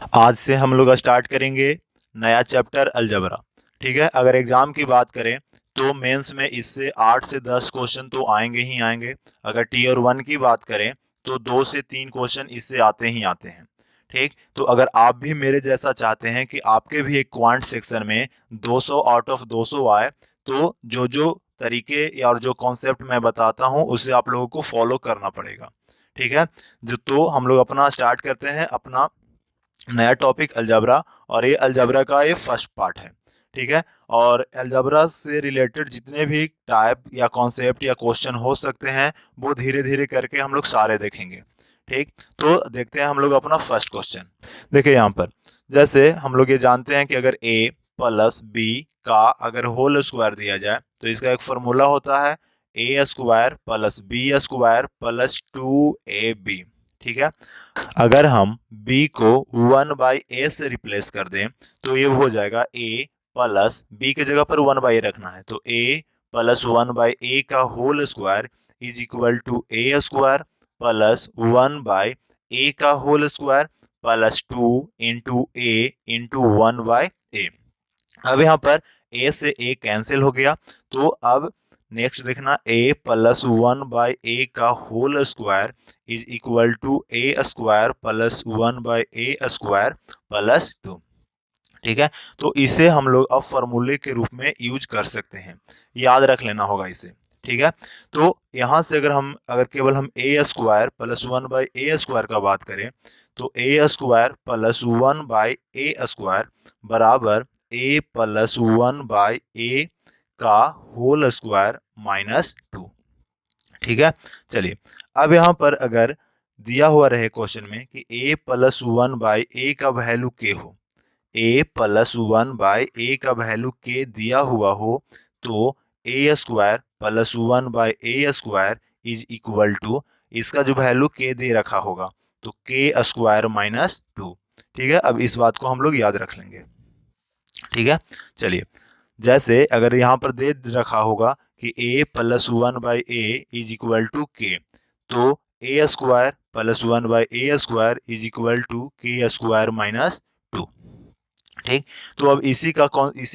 आज से हम लोग स्टार्ट करेंगे नया चैप्टर अलजबरा। ठीक है, अगर एग्जाम की बात करें तो मेंस में इससे 8 से 10 क्वेश्चन तो आएंगे ही आएंगे। अगर टीयर 1 की बात करें तो 2 से 3 क्वेश्चन इससे आते ही आते हैं। ठीक, तो अगर आप भी मेरे जैसा चाहते हैं कि आपके भी एक क्वांट सेक्शन में 200 आउट ऑफ 200 आए, तो जो जो तरीके या और जो कॉन्सेप्ट मैं बताता हूँ उसे आप लोगों को फॉलो करना पड़ेगा। ठीक है, जो तो हम लोग अपना स्टार्ट करते हैं अपना नया टॉपिक अलजबरा। और ये अलजबरा का ये फर्स्ट पार्ट है। ठीक है, और अलजबरा से रिलेटेड जितने भी टाइप या कॉन्सेप्ट या क्वेश्चन हो सकते हैं वो धीरे धीरे करके हम लोग सारे देखेंगे। ठीक, तो देखते हैं हम लोग अपना फर्स्ट क्वेश्चन। देखिए यहाँ पर जैसे हम लोग ये जानते हैं कि अगर a प्लस बी का अगर होल स्क्वायर दिया जाए तो इसका एक फॉर्मूला होता है a square plus b square plus 2ab। ठीक है, अगर हम b को 1/a से रिप्लेस कर दें तो ये हो जाएगा a प्लस b के जगह पर 1/a रखना है तो a प्लस 1/a का whole square is equal to a square plus 1/a का whole square plus 2 into a into 1/a। अब यहाँ पर a से a कैंसिल हो गया, तो अब नेक्स्ट देखना a प्लस 1/a का whole square is equal to a square plus 1/a square plus 2। ठीक है, तो इसे हम लोग अब फॉर्मूले के रूप में यूज कर सकते हैं, याद रख लेना होगा इसे। ठीक है, तो यहाँ से अगर केवल हम ए स्क्वायर प्लस 1/a स्क्वायर का बात करें तो ए स्क्वायर प्लस 1/a स्क्वायर बराबर a प्लस 1/a का होल स्क्वायर माइनस 2। ठीक है, चलिए अब यहाँ पर अगर दिया हुआ रहे क्वेश्चन में कि a प्लस 1/a का वैल्यू के हो, a प्लस 1/a का वैल्यू के दिया हुआ हो तो a square plus 1/a square is equal to इसका जो वैल्यू के दे रखा होगा तो के स्क्वायर माइनस 2। ठीक है, अब इस बात को हम लोग याद रख लेंगे। ठीक है, चलिए जैसे अगर यहाँ पर दे रखा होगा कि a plus 1/a is equal to K, तो a square plus 1/a square is equal to K square minus 2। ठीक, तो अब इसी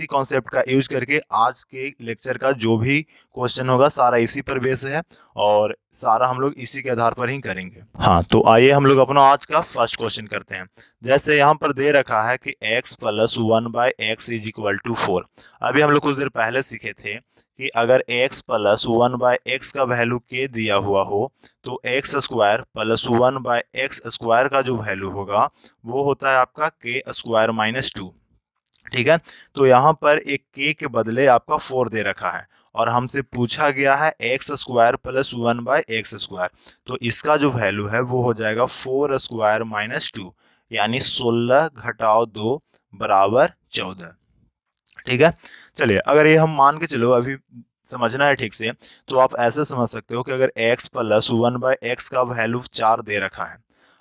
कॉन्सेप्ट का यूज करके आज के लेक्चर का जो भी क्वेश्चन होगा सारा इसी पर बेस है और सारा हम लोग इसी के आधार पर ही करेंगे। हाँ, तो आइए हम लोग अपना आज का फर्स्ट क्वेश्चन करते हैं। जैसे यहाँ पर दे रखा है कि x plus 1/x is equal to 4। अभी हम लोग कुछ देर पहले सीखे थे कि अगर x प्लस 1/x का वैल्यू के दिया हुआ हो तो x square plus 1/x square का जो वैल्यू होगा वो होता है आपका के स्क्वायर माइनस 2। ठीक है, तो यहाँ पर एक के बदले आपका 4 दे रखा है और हमसे पूछा गया है x square plus 1/x square, तो इसका जो वैल्यू है वो हो जाएगा 4 स्क्वायर माइनस 2, यानी 16 घटाओ 2 बराबर 14। ठीक है, चलिए अगर ये हम मान के चलो अभी समझना है ठीक से, तो आप ऐसे समझ सकते हो कि अगर x प्लस 1/x का वैल्यू 4 दे रखा है,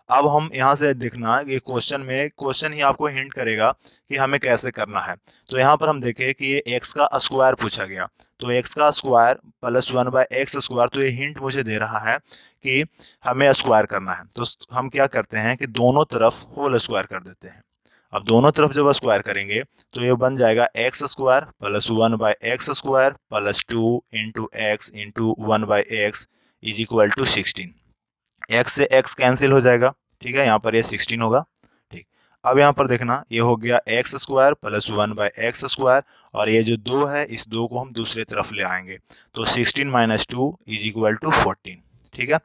अब हम यहाँ से देखना ये क्वेश्चन ही आपको हिंट करेगा कि हमें कैसे करना है। तो यहाँ पर हम देखें कि ये x का स्क्वायर पूछा गया, तो x का स्क्वायर प्लस 1/x स्क्वायर, तो ये हिंट मुझे दे रहा है कि हमें स्क्वायर करना है। तो हम क्या करते हैं कि दोनों तरफ होल स्क्वायर कर देते हैं। अब दोनों तरफ जब स्क्वायर करेंगे तो ये बन जाएगा x square plus 1/x square plus 2 into x into 1/x is equal to 16। X से एक्स कैंसिल हो जाएगा। ठीक है, यहाँ पर ये 16 होगा। ठीक, अब यहाँ पर देखना ये हो गया x square plus 1/x square और ये जो 2 है इस 2 को हम दूसरे तरफ ले आएंगे तो 16 माइनस 2 इज इक्वल टू 14। ठीक है,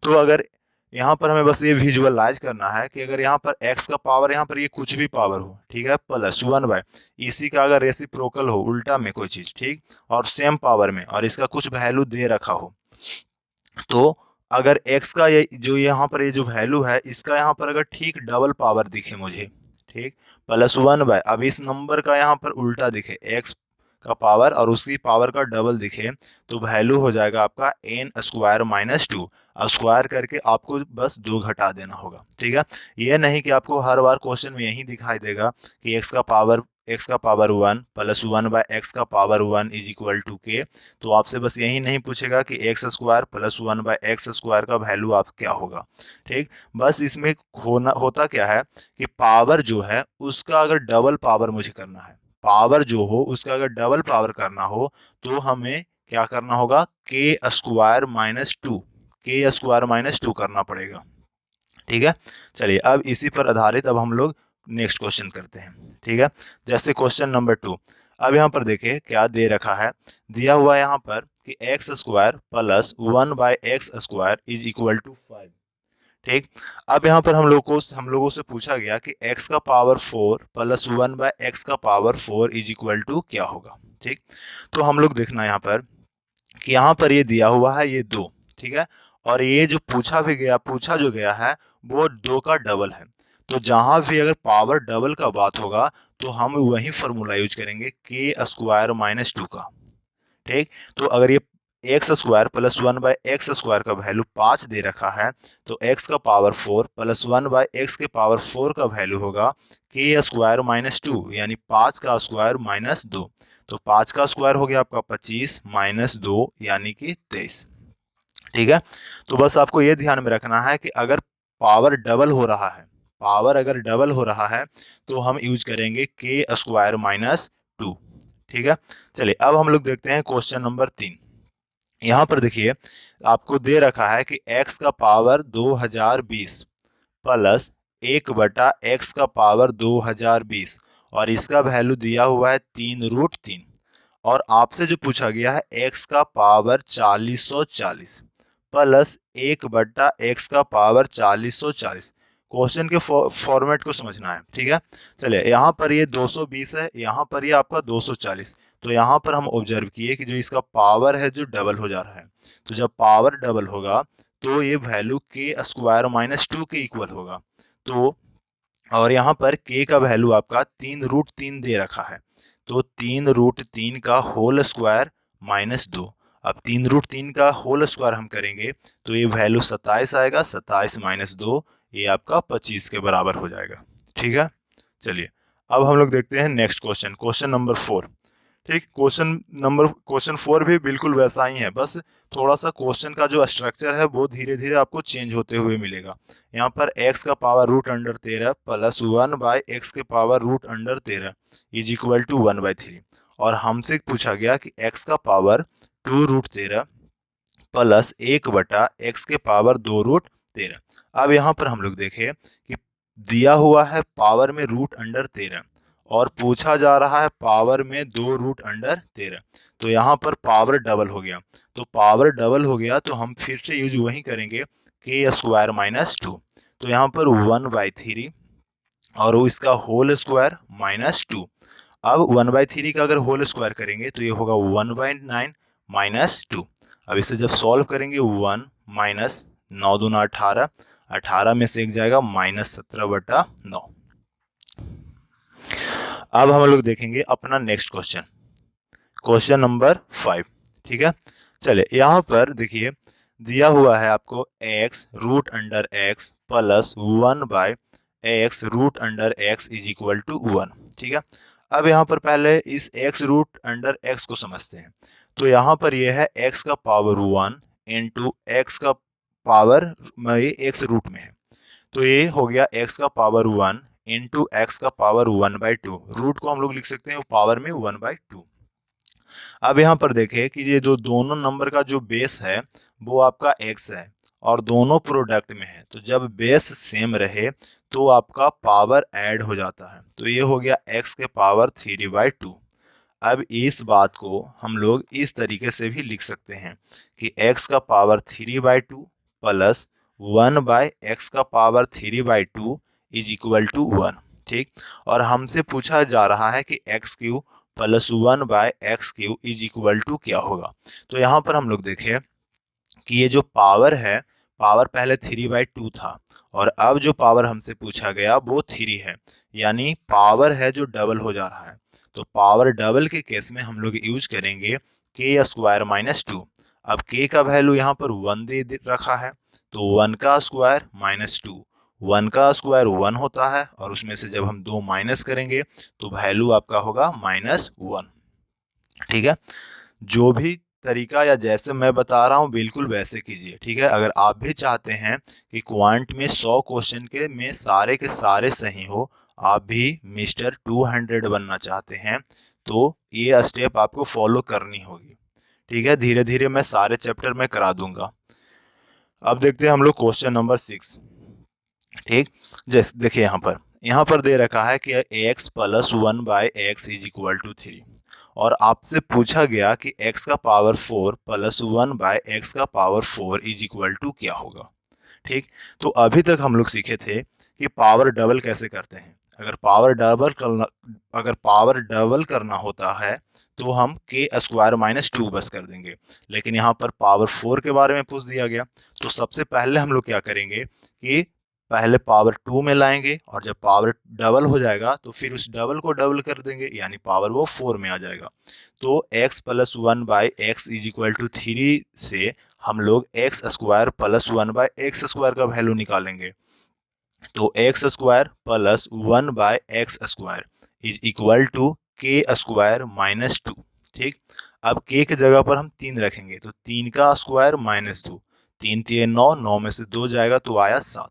तो अगर यहाँ पर हमें बस ये विजुअलाइज करना है कि अगर यहाँ पर x का पावर यहाँ पर ये कुछ भी पावर हो, ठीक है, प्लस 1/, इसी का अगर रेसिप्रोकल हो उल्टा में कोई चीज, ठीक, और सेम पावर में और इसका कुछ वैल्यू दे रखा हो, तो अगर x का ये जो यहाँ पर ये जो वैल्यू है इसका यहाँ पर अगर ठीक डबल पावर दिखे मुझे, ठीक, प्लस 1/, अब इस नंबर का यहाँ पर उल्टा दिखे x का पावर और उसकी पावर का डबल दिखे तो वैल्यू हो जाएगा आपका एन स्क्वायर माइनस 2। स्क्वायर करके आपको बस 2 घटा देना होगा। ठीक है, ये नहीं कि आपको हर बार क्वेश्चन में यही दिखाई देगा कि x का पावर एक्स का पावर 1 प्लस 1/x का power 1 is equal to K. तो आपसे बस यही नहीं पूछेगा कि x square plus 1/x square का वैल्यू आप क्या होगा। ठीक, बस इसमें होता क्या है कि पावर जो है उसका अगर डबल पावर मुझे करना है, पावर जो हो उसका अगर डबल पावर करना हो तो हमें क्या करना होगा, k² - 2 करना पड़ेगा। ठीक है, चलिए अब इसी पर आधारित अब हम लोग नेक्स्ट क्वेश्चन करते हैं। ठीक है, जैसे क्वेश्चन नंबर 2। अब यहाँ पर देखिए क्या दे रखा है, दिया हुआ है यहाँ पर कि x² plus 1/x² is equal to 5। ठीक, अब यहाँ पर हम लोगों से पूछा गया कि x का पावर 4 प्लस 1/x का पावर 4 इज इक्वल टू क्या होगा। ठीक, तो हम लोग देखना यहाँ पर कि यहाँ पर ये दिया हुआ है ये 2। ठीक है, और ये जो पूछा जो गया है वो 2 का डबल है। तो जहां भी अगर पावर डबल का बात होगा तो हम वही फॉर्मूला यूज करेंगे k² - 2 का। ठीक, तो अगर ये x² प्लस 1/x² का वैल्यू 5 दे रखा है तो x का पावर 4 प्लस 1/x के पावर 4 का वैल्यू होगा k² - 2 यानी 5 का स्क्वायर माइनस 2। तो 5 का स्क्वायर हो गया आपका 25 माइनस 2 यानी कि 23। ठीक है, तो बस आपको ये ध्यान में रखना है कि अगर पावर डबल हो रहा है, पावर अगर डबल हो रहा है तो हम यूज करेंगे k² - 2। ठीक है, चलिए अब हम लोग देखते हैं क्वेश्चन नंबर 3। यहाँ पर देखिए आपको दे रखा है कि x का पावर 2020 प्लस 1/x का पावर 2020 और इसका वैल्यू दिया हुआ है 3√3। और आपसे जो पूछा गया है x का पावर 4040 प्लस 1/x का पावर 4040। क्वेश्चन के फॉर्मेट को समझना है। ठीक है, चलिए यहाँ पर ये 220 है, यहाँ पर ये आपका 240। तो यहाँ पर हम ऑब्जर्व किए कि जो इसका पावर है जो डबल हो जा रहा है, तो जब पावर डबल होगा तो ये वैल्यू k² - 2 के इक्वल होगा। तो और यहाँ पर k का वैल्यू आपका 3√3 दे रखा है, तो 3√3 का होल स्क्वायर माइनस 2। अब 3√3 का होल स्क्वायर हम करेंगे तो ये वैल्यू 27 आएगा, 27 माइनस 2 ये आपका 25 के बराबर हो जाएगा। ठीक है, चलिए अब हम लोग देखते हैं नेक्स्ट क्वेश्चन, क्वेश्चन नंबर 4। ठीक, क्वेश्चन 4 भी बिल्कुल वैसा ही है, बस थोड़ा सा क्वेश्चन का जो स्ट्रक्चर है वो धीरे धीरे आपको चेंज होते हुए मिलेगा। यहाँ पर x का पावर √13 प्लस 1/x के पावर √13 इज इक्वल टू 1/3। और हमसे पूछा गया कि x का पावर 2√13 प्लस 1/x के पावर 2√13। अब यहाँ पर हम लोग देखें कि दिया हुआ है पावर में √13 और पूछा जा रहा है पावर में 2√13। तो यहाँ पर पावर डबल हो गया, तो पावर डबल हो गया तो हम फिर से यूज वही करेंगे k² - 2। तो यहाँ पर 1/3 और इसका होल स्क्वायर माइनस 2। अब 1/3 का अगर होल स्क्वायर करेंगे तो ये होगा 1/9 माइनस 2। अब इसे जब सॉल्व करेंगे 1 माइनस 9 दूना 18, 18 में से एक जाएगा -17/9। अब हम लोग देखेंगे अपना नेक्स्ट क्वेश्चन, क्वेश्चन नंबर 5। ठीक है, चलिए यहाँ पर देखिए दिया हुआ है आपको x√x plus 1/x√x is equal to 1। ठीक है, अब यहाँ पर पहले इस x√x को समझते हैं। तो यहाँ पर यह है x का पावर 1 इंटू x का पावर ये x रूट में है, तो ये हो गया x का पावर 1 इंटू एक्स का पावर 1/2। रूट को हम लोग लिख सकते हैं पावर में 1/2। अब यहाँ पर देखें कि ये जो दोनों नंबर का जो बेस है वो आपका x है और दोनों प्रोडक्ट में है, तो जब बेस सेम रहे तो आपका पावर ऐड हो जाता है। तो ये हो गया x के पावर 3/2। अब इस बात को हम लोग इस तरीके से भी लिख सकते हैं कि x का पावर 3/2 प्लस 1/x का पावर 3/2 इज इक्वल टू 1। ठीक, और हमसे पूछा जा रहा है कि x³ plus 1/x³ is equal to क्या होगा। तो यहाँ पर हम लोग देखें कि ये जो पावर है, पावर पहले 3/2 था और अब जो पावर हमसे पूछा गया वो 3 है, यानी पावर है जो डबल हो जा रहा है। तो पावर डबल के केस में हम लोग यूज करेंगे k² - 2। अब k का वैल्यू यहाँ पर 1 दे रखा है, तो 1 का स्क्वायर माइनस 2, 1 का स्क्वायर 1 होता है और उसमें से जब हम 2 माइनस करेंगे तो वैल्यू आपका होगा -1। ठीक है, जो भी तरीका या जैसे मैं बता रहा हूँ बिल्कुल वैसे कीजिए। ठीक है, अगर आप भी चाहते हैं कि क्वांट में 100 क्वेश्चन के सारे सही हो, आप भी मिस्टर 200 बनना चाहते हैं, तो ये स्टेप आपको फॉलो करनी होगी। ठीक है, धीरे धीरे मैं सारे चैप्टर में करा दूंगा। अब देखते हैं हम लोग क्वेश्चन नंबर 6। ठीक, जैसे देखिए यहाँ पर दे रखा है कि x plus 1/x is equal to 3 और आपसे पूछा गया कि x का पावर 4 प्लस 1/x का पावर 4 इज इक्वल टू क्या होगा। ठीक, तो अभी तक हम लोग सीखे थे कि पावर डबल कैसे करते हैं। अगर पावर डबल करना होता है तो हम के स्क्वायर माइनस 2 बस कर देंगे, लेकिन यहाँ पर पावर 4 के बारे में पूछ दिया गया। तो सबसे पहले हम लोग क्या करेंगे कि पहले पावर 2 में लाएंगे और जब पावर डबल हो जाएगा तो फिर उस डबल को डबल कर देंगे, यानी पावर वो 4 में आ जाएगा। तो x plus 1/x is equal to 3 से हम लोग x square plus 1/x square का वैल्यू निकालेंगे। तो x square plus 1/x square is equal to K square minus 2। ठीक, अब के की जगह पर हम 3 रखेंगे तो 3 का स्क्वायर माइनस 2, 3 3 9, 9 में से 2 जाएगा तो आया 7।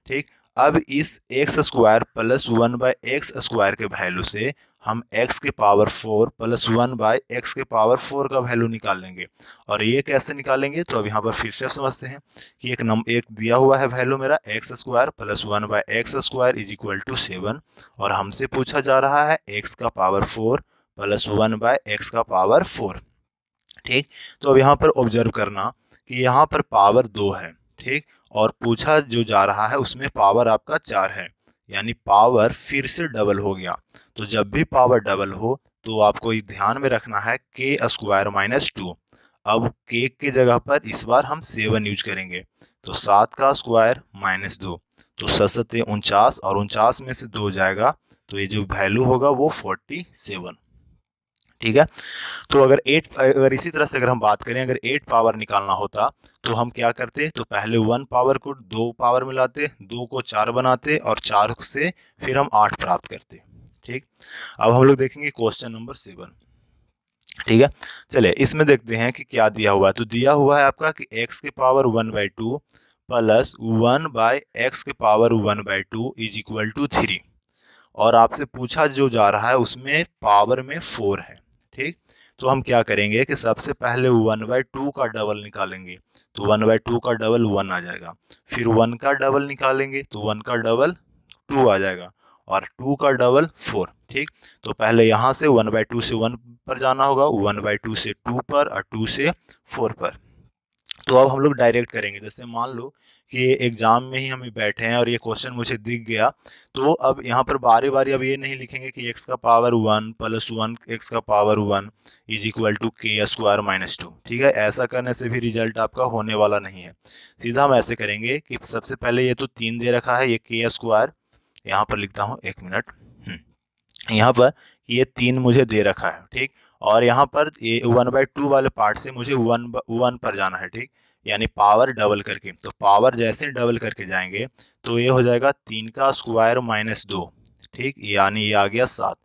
ठीक, अब इस x square plus 1/x square के वैल्यू से हम x के पावर 4 प्लस 1/x के पावर 4 का वैल्यू निकाल लेंगे। और ये कैसे निकालेंगे तो अब यहाँ पर फिर से समझते हैं कि एक दिया हुआ है वैल्यू मेरा x square plus 1/x square is equal to 7 और हमसे पूछा जा रहा है x का पावर 4 प्लस 1/x का पावर 4। ठीक, तो अब यहाँ पर ऑब्जर्व करना कि यहाँ पर पावर 2 है। ठीक, और पूछा जो जा रहा है उसमें पावर आपका 4 है, यानी पावर फिर से डबल हो गया। तो जब भी पावर डबल हो तो आपको ध्यान में रखना है के स्क्वायर माइनस 2। अब के की जगह पर इस बार हम 7 यूज करेंगे, तो 7 का स्क्वायर माइनस 2, तो 7 49 और 49 में से 2 जाएगा तो ये जो वैल्यू होगा वो 47। ठीक है, तो अगर इसी तरह से अगर हम बात करें, अगर 8 पावर निकालना होता तो हम क्या करते, तो पहले 1 पावर को 2 पावर मिलाते, 2 को 4 बनाते और 4 से फिर हम 8 प्राप्त करते। ठीक, अब हम लोग देखेंगे क्वेश्चन नंबर 7। ठीक है, चलिए इसमें देखते हैं कि क्या दिया हुआ है। तो दिया हुआ है आपका कि x के पावर 1/2 प्लस 1/x के पावर 1/2 इज इक्वल टू 3 और आपसे पूछा जो जा रहा है उसमें पावर में 4 है। ठीक, तो हम क्या करेंगे कि सबसे पहले 1/2 का डबल निकालेंगे, तो 1/2 का डबल 1 आ जाएगा, फिर 1 का डबल निकालेंगे तो 1 का डबल 2 आ जाएगा और 2 का डबल 4। ठीक, तो पहले यहाँ से 1/2 से 1 पर जाना होगा, 1/2 से 2 पर और 2 से 4 पर। तो अब हम लोग डायरेक्ट करेंगे, जैसे मान लो कि एग्जाम में ही हम बैठे हैं और ये क्वेश्चन मुझे दिख गया, तो अब यहाँ पर बारी बारी अब ये नहीं लिखेंगे कि x का पावर 1 प्लस 1 x का power 1 is equal to K square minus 2। ठीक है, ऐसा करने से भी रिजल्ट आपका होने वाला नहीं है। सीधा हम ऐसे करेंगे कि सबसे पहले ये तो 3 दे रखा है, ये के स्क्वायर यहाँ पर लिखता हूँ, 1 मिनट। यहाँ पर ये 3 मुझे दे रखा है। ठीक, और यहाँ पर ये 1/2 वाले पार्ट से मुझे 1 पर जाना है। ठीक, यानी पावर डबल करके, तो पावर जैसे डबल करके जाएंगे तो ये हो जाएगा 3 का स्क्वायर माइनस 2। ठीक, यानी ये आ गया 7।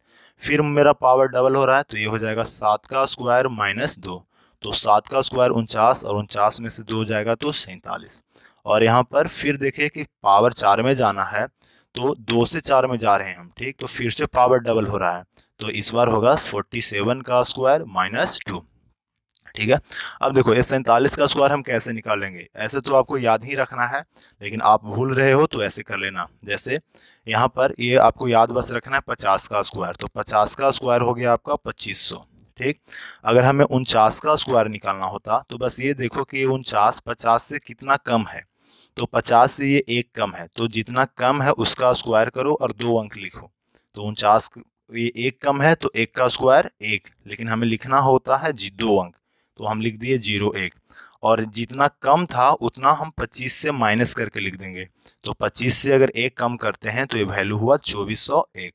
फिर मेरा पावर डबल हो रहा है तो ये हो जाएगा 7 का स्क्वायर माइनस 2, तो 7 का स्क्वायर 49 और 49 में से 2 जाएगा तो 47। और यहाँ पर फिर देखिए कि पावर 4 में जाना है तो 2 से 4 में जा रहे हैं हम। ठीक, तो फिर से पावर डबल हो रहा है, तो इस बार होगा 47 का स्क्वायर माइनस 2। ठीक है, अब देखो ये 47 का स्क्वायर हम कैसे निकालेंगे, ऐसे तो आपको याद ही रखना है, लेकिन आप भूल रहे हो तो ऐसे कर लेना। जैसे यहाँ पर ये आपको याद बस रखना है 50 का स्क्वायर, तो 50 का स्क्वायर हो गया आपका 2500। ठीक, अगर हमें 49 का स्क्वायर निकालना होता तो बस ये देखो कि 49 50 से कितना कम है, तो 50 से ये 1 कम है, तो जितना कम है उसका स्क्वायर करो और 2 अंक लिखो। तो 49 ये 1 कम है तो 1 का स्क्वायर 1, लेकिन हमें लिखना होता है 2 अंक, तो हम लिख दिए 01। और जितना कम था उतना हम 25 से माइनस करके लिख देंगे, तो 25 से अगर 1 कम करते हैं तो ये वैल्यू हुआ 2401।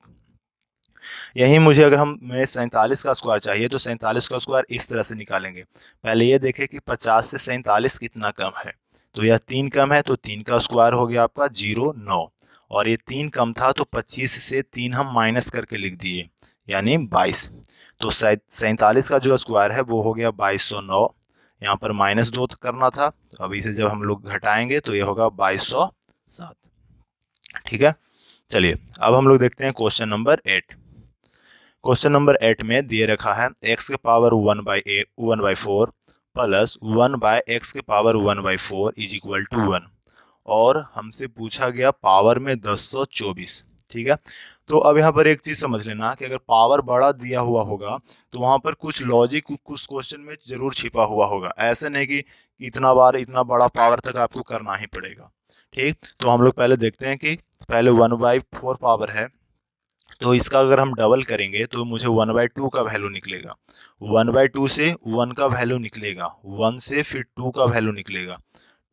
यही मुझे अगर हमें 47 का स्क्वायर चाहिए तो 47 का स्क्वायर इस तरह से निकालेंगे। पहले ये देखें कि 50 से 47 कितना कम है, तो यह 3 कम है तो 3 का स्क्वायर हो गया आपका 09, और ये 3 कम था तो 25 से 3 हम माइनस करके लिख दिए यानी 22। तो 47 का जो स्क्वायर है वो हो गया 2209, यहाँ पर -2 करना था, तो अभी से जब हम लोग घटाएंगे तो ये होगा 2207। ठीक है, चलिए अब हम लोग देखते हैं क्वेश्चन नंबर 8। क्वेश्चन नंबर 8 में दिए रखा है x के पावर 1/4 प्लस 1/x के पावर 1/4 इज इक्वल टू 1, और हमसे पूछा गया पावर में 1024। ठीक है, तो अब यहाँ पर एक चीज़ समझ लेना कि अगर पावर बड़ा दिया हुआ होगा तो वहाँ पर कुछ लॉजिक कुछ क्वेश्चन में जरूर छिपा हुआ होगा, ऐसे नहीं कि इतना बार इतना बड़ा पावर तक आपको करना ही पड़ेगा। ठीक, तो हम लोग पहले देखते हैं कि पहले 1/4 पावर है, तो इसका अगर हम डबल करेंगे तो मुझे 1/2 का वैल्यू निकलेगा, 1/2 से 1 का वैल्यू निकलेगा, 1 से फिर 2 का वैल्यू निकलेगा,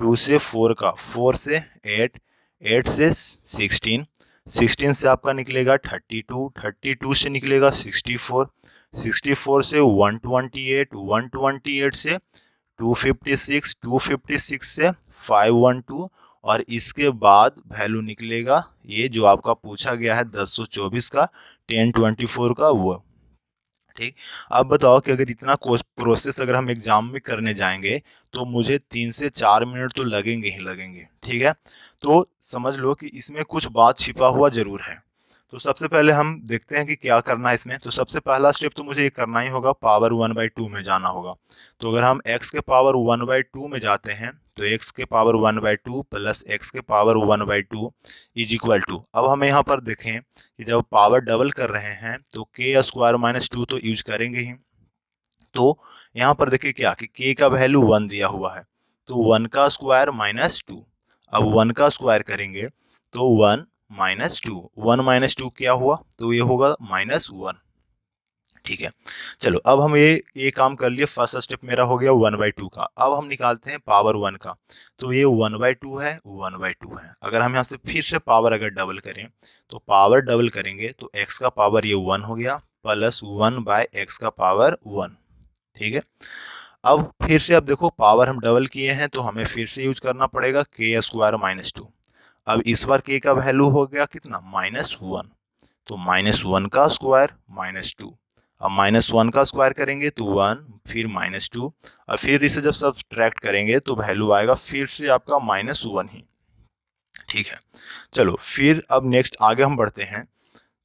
2 से 4 का, 4 से 8, 8 से 16, 16 से आपका निकलेगा 32, 32 से निकलेगा 64, 64 से 128, 128 से 256, 256 से 512, और इसके बाद वैल्यू निकलेगा ये जो आपका पूछा गया है 1024 का, 1024 का वो। ठीक, अब बताओ कि अगर इतना प्रोसेस अगर हम एग्जाम में करने जाएंगे तो मुझे 3 से 4 मिनट तो लगेंगे ही लगेंगे। ठीक है, तो समझ लो कि इसमें कुछ बात छिपा हुआ जरूर है। तो सबसे पहले हम देखते हैं कि क्या करना है इसमें। तो सबसे पहला स्टेप तो मुझे ये करना ही होगा, पावर 1/2 में जाना होगा। तो अगर हम x के पावर 1/2 में जाते हैं तो x के पावर 1/2 प्लस x के पावर 1/2 इज इक्वल टू, अब हमें यहाँ पर देखें कि जब पावर डबल कर रहे हैं तो k स्क्वायर -2 तो यूज करेंगे ही। तो यहाँ पर देखिए क्या कि k का वैल्यू 1 दिया हुआ है, तो 1 का स्क्वायर -2, अब 1 का स्क्वायर करेंगे तो 1 -2, 1 -2 क्या हुआ, तो ये होगा -1। ठीक है, चलो अब हम ये काम कर लिए, फर्स्ट स्टेप मेरा हो गया 1/2 का। अब हम निकालते हैं पावर 1 का, तो ये 1/2 है, 1/2 है। अगर हम यहाँ से फिर से पावर अगर डबल करें तो पावर डबल करेंगे तो x का पावर ये 1 हो गया प्लस 1/x का पावर 1। ठीक है, अब फिर से अब देखो पावर हम डबल किए हैं तो हमें फिर से यूज करना पड़ेगा k स्क्वायर -2। अब इस बार k का वैल्यू हो गया कितना, -1, तो -1 का स्क्वायर -2, अब -1 का स्क्वायर करेंगे तो 1, फिर -2, और फिर इसे जब सब्ट्रैक्ट करेंगे तो वैल्यू आएगा फिर से आपका -1 ही। ठीक है, चलो फिर अब नेक्स्ट आगे हम बढ़ते हैं।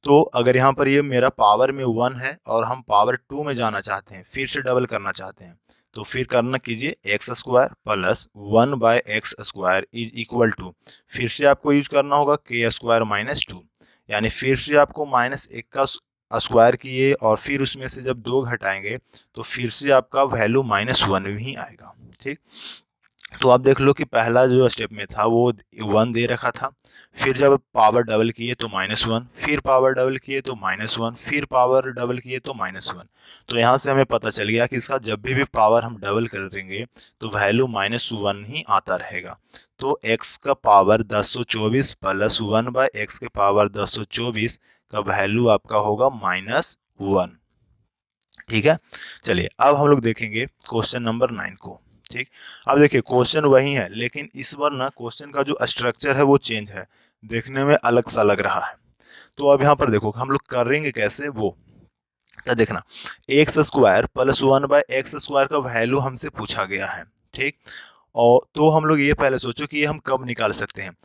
तो अगर यहाँ पर ये मेरा पावर में 1 है और हम पावर 2 में जाना चाहते हैं, फिर से डबल करना चाहते हैं, तो फिर करना कीजिए x square plus 1/x square is equal to, फिर से आपको यूज करना होगा k स्क्वायर -2, यानी फिर से आपको -1 का स्क्वायर किए और फिर उसमें से जब 2 घटाएंगे तो फिर से आपका वैल्यू -1 ही आएगा। ठीक, तो आप देख लो कि पहला जो स्टेप में था वो 1 दे रखा था, फिर जब पावर डबल किए तो -1, फिर पावर डबल किए तो -1, फिर पावर डबल किए तो -1। तो यहाँ से हमें पता चल गया कि इसका जब भी पावर हम डबल करेंगे तो वैल्यू -1 ही आता रहेगा। तो x का पावर 1024 प्लस 1/x के पावर 1024 का वैल्यू आपका होगा -1। ठीक है, चलिए अब हम लोग देखेंगे क्वेश्चन नंबर 9 को। ठीक, अब देखिए क्वेश्चन वही है लेकिन इस बार ना क्वेश्चन का जो स्ट्रक्चर है वो चेंज है, देखने में अलग सा लग रहा है। तो अब यहाँ पर देखो हम लोग करेंगे कैसे वो, क्या देखना, x square plus 1/x square का वैल्यू हमसे पूछा गया है। ठीक, और तो हम लोग ये पहले सोचो कि ये हम कब निकाल सकते हैं।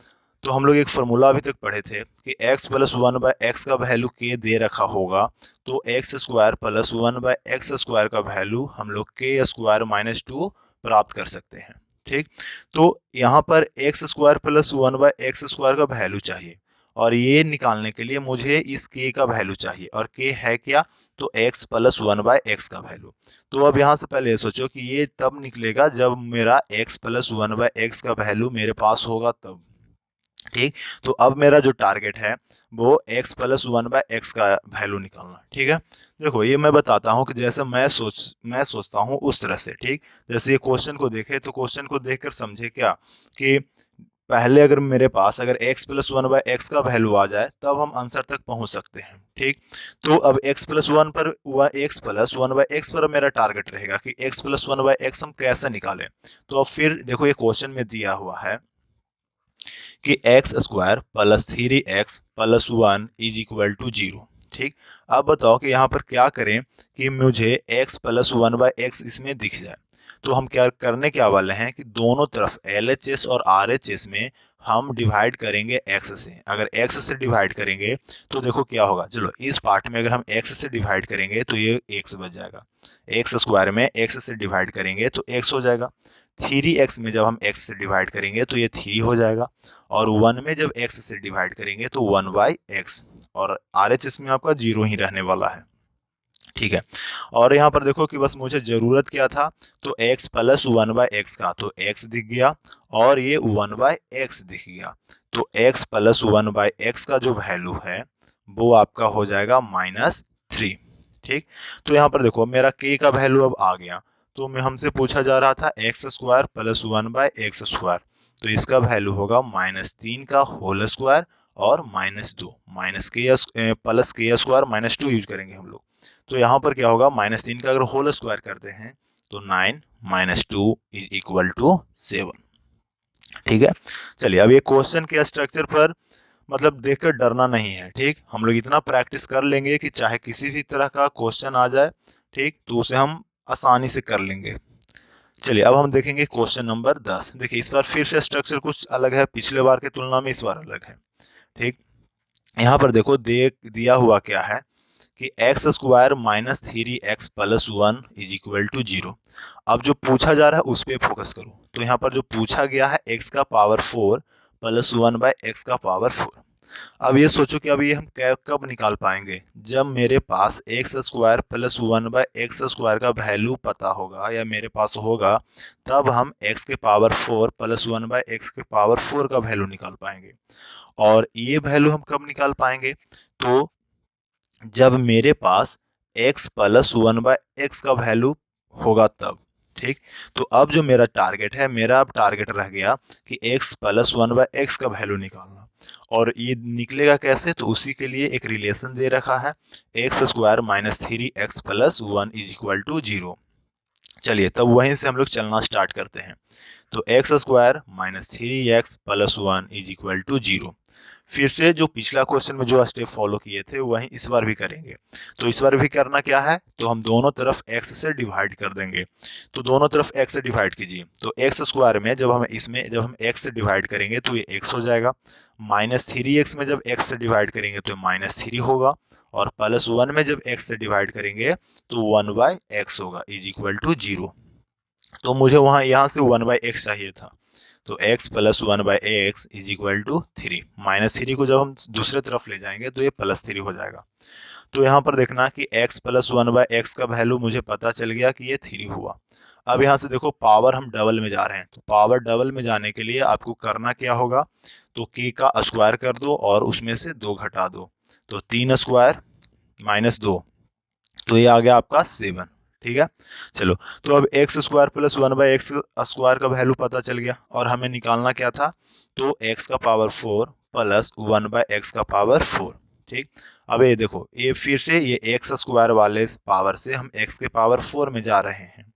तो हम लोग एक फार्मूला अभी तक पढ़े थे कि x प्लस 1/x का वैल्यू k दे रखा होगा, तो x square plus 1/x square का वैल्यू हम लोग k स्क्वायर -2 प्राप्त कर सकते हैं। ठीक, तो यहाँ पर x square plus 1/x square का वैल्यू चाहिए, और ये निकालने के लिए मुझे इस k का वैल्यू चाहिए, और k है क्या, तो x प्लस 1/x का वैल्यू। तो अब यहाँ से पहले ये सोचो कि ये तब निकलेगा जब मेरा x प्लस 1/x का वैल्यू मेरे पास होगा तब। ठीक, तो अब मेरा जो टारगेट है वो x प्लस 1/x का वैल्यू निकालना। ठीक है, देखो ये मैं बताता हूँ कि जैसे मैं सोचता हूँ उस तरह से। ठीक, जैसे ये क्वेश्चन को देखे तो क्वेश्चन को देखकर समझे क्या कि पहले अगर मेरे पास अगर x plus one by x का वैल्यू आ जाए तब हम आंसर तक पहुंच सकते हैं। ठीक, तो अब x प्लस वन पर x plus one by x पर मेरा टारगेट रहेगा कि x plus one by x हम कैसे निकालें। तो अब फिर देखो ये क्वेश्चन में दिया हुआ है कि x square plus three x plus one is equal to zero. ठीक, अब बताओ कि यहाँ पर क्या करें कि मुझे x plus one by x इसमें दिख जाए। तो हम क्या करने क्या वाले हैं कि दोनों तरफ LHS और RHS में हम डिवाइड करेंगे x से। अगर x से डिवाइड करेंगे तो देखो क्या होगा, चलो इस पार्ट में अगर हम x से डिवाइड करेंगे तो ये x बच जाएगा, एक्स स्क्वायर में x से डिवाइड करेंगे तो x हो जाएगा, 3x में जब हम x से डिवाइड करेंगे तो ये 3 हो जाएगा, और 1 में जब x से डिवाइड करेंगे तो 1 बाई एक्स, और RHS में आपका जीरो ही रहने वाला है। ठीक है, और यहाँ पर देखो कि बस मुझे ज़रूरत क्या था, तो x plus one by x का, तो x दिख गया और ये 1 बाय एक्स दिख गया। तो x plus one by x का जो वैल्यू है वो आपका हो जाएगा -3। ठीक, तो यहाँ पर देखो मेरा k का वैल्यू अब आ गया। तो मैं हमसे पूछा जा रहा था x square plus one by x square, तो इसका वैल्यू होगा -3 का होल स्क्वायर और -2, माइनस के प्लस के स्क्वायर -2 यूज करेंगे हम लोग। तो यहाँ पर क्या होगा, -3 का अगर होल स्क्वायर करते हैं तो 9 -2 इज इक्वल टू 7। ठीक है, चलिए अब ये क्वेश्चन के स्ट्रक्चर पर मतलब देखकर डरना नहीं है। ठीक, हम लोग इतना प्रैक्टिस कर लेंगे कि चाहे किसी भी तरह का क्वेश्चन आ जाए, ठीक, तो उसे हम आसानी से कर लेंगे। चलिए अब हम देखेंगे क्वेश्चन नंबर 10। देखिए इस बार फिर से स्ट्रक्चर कुछ अलग है, पिछले बार की तुलना में इस बार अलग है। ठीक, यहाँ पर देखो दिया हुआ क्या है कि x square minus three x plus one is equal to zero. अब जो पूछा जा रहा है उस पर फोकस करो। तो यहाँ पर जो पूछा गया है एक्स का power 4 plus one by x का पावर 4। अब ये सोचो कि अब ये हम कब निकाल पाएंगे, जब मेरे पास x square plus one by x square का वैल्यू पता होगा या मेरे पास होगा, तब हम एक्स के power 4 plus one by x के पावर 4 का वैल्यू निकाल पाएंगे। और ये वैल्यू हम कब निकाल पाएंगे, तो जब मेरे पास x plus one by x का वैल्यू होगा तब। ठीक, तो अब जो मेरा टारगेट है, मेरा अब टारगेट रह गया कि x plus one by x का वैल्यू निकालना। और ये निकलेगा कैसे, तो उसी के लिए एक रिलेशन दे रखा है, x square minus three x plus one is equal to zero. चलिए तब वहीं से हम लोग चलना स्टार्ट करते हैं। तो x square minus three x plus one is equal to zero. फिर से जो पिछला क्वेश्चन में जो स्टेप फॉलो किए थे वहीं इस बार भी करेंगे। तो इस बार भी करना क्या है, तो हम दोनों तरफ x से डिवाइड कर देंगे। तो दोनों तरफ x से डिवाइड कीजिए। तो एक्स स्क्वायर में जब हम x से डिवाइड करेंगे तो ये x हो जाएगा, माइनस थ्री एक्स में जब x से डिवाइड करेंगे तो -3 होगा, और प्लस वन में जब x से डिवाइड करेंगे तो 1 बाय एक्स होगा इज इक्वल टू जीरो। तो मुझे यहाँ से 1 बाय एक्स चाहिए था, तो x plus one by x is equal to three. -3 को जब हम दूसरे तरफ ले जाएंगे तो ये +3 हो जाएगा। तो यहाँ पर देखना कि x plus one by x का वैल्यू मुझे पता चल गया कि ये 3 हुआ। अब यहाँ से देखो पावर हम डबल में जा रहे हैं, तो पावर डबल में जाने के लिए आपको करना क्या होगा, तो k का स्क्वायर कर दो और उसमें से 2 घटा दो, तो 3 स्क्वायर -2, तो ये आ गया आपका 7। ठीक है, चलो तो अब x square plus one by x square का वैल्यू पता चल गया, और हमें निकालना क्या था, तो एक्स का power 4 plus one by x का पावर 4। ठीक, अब ये देखो ये फिर से ये एक्स स्क्वायर वाले पावर से हम एक्स के पावर 4 में जा रहे हैं,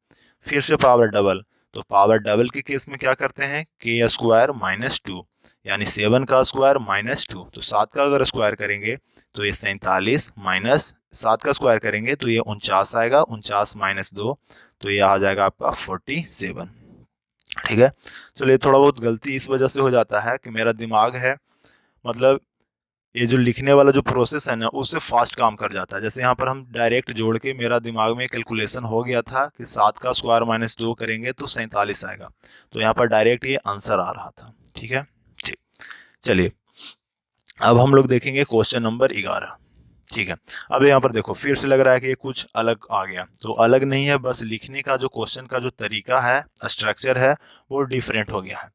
फिर से पावर डबल। तो पावर डबल के केस में क्या करते हैं, के स्क्वायर -2 यानी 7 का स्क्वायर -2, तो 7 का अगर स्क्वायर करेंगे तो ये 47 माइनस 7 का स्क्वायर करेंगे तो ये 49 आएगा, 49 -2, तो ये आ जाएगा आपका 47। ठीक है, चलो ये थोड़ा बहुत गलती इस वजह से हो जाता है कि मेरा दिमाग है, मतलब ये जो लिखने वाला जो प्रोसेस है ना उससे फास्ट काम कर जाता है। जैसे यहाँ पर हम डायरेक्ट जोड़ के मेरा दिमाग में कैलकुलेशन हो गया था कि 7 का स्क्वायर -2 करेंगे तो 47 आएगा, तो यहाँ पर डायरेक्ट ये आंसर आ रहा था। ठीक है, ठीक, चलिए अब हम लोग देखेंगे क्वेश्चन नंबर 11। ठीक है, अब यहाँ पर देखो फिर से लग रहा है कि ये कुछ अलग आ गया, तो अलग नहीं है, बस लिखने का जो क्वेश्चन का जो तरीका है, स्ट्रक्चर है, वो डिफरेंट हो गया है।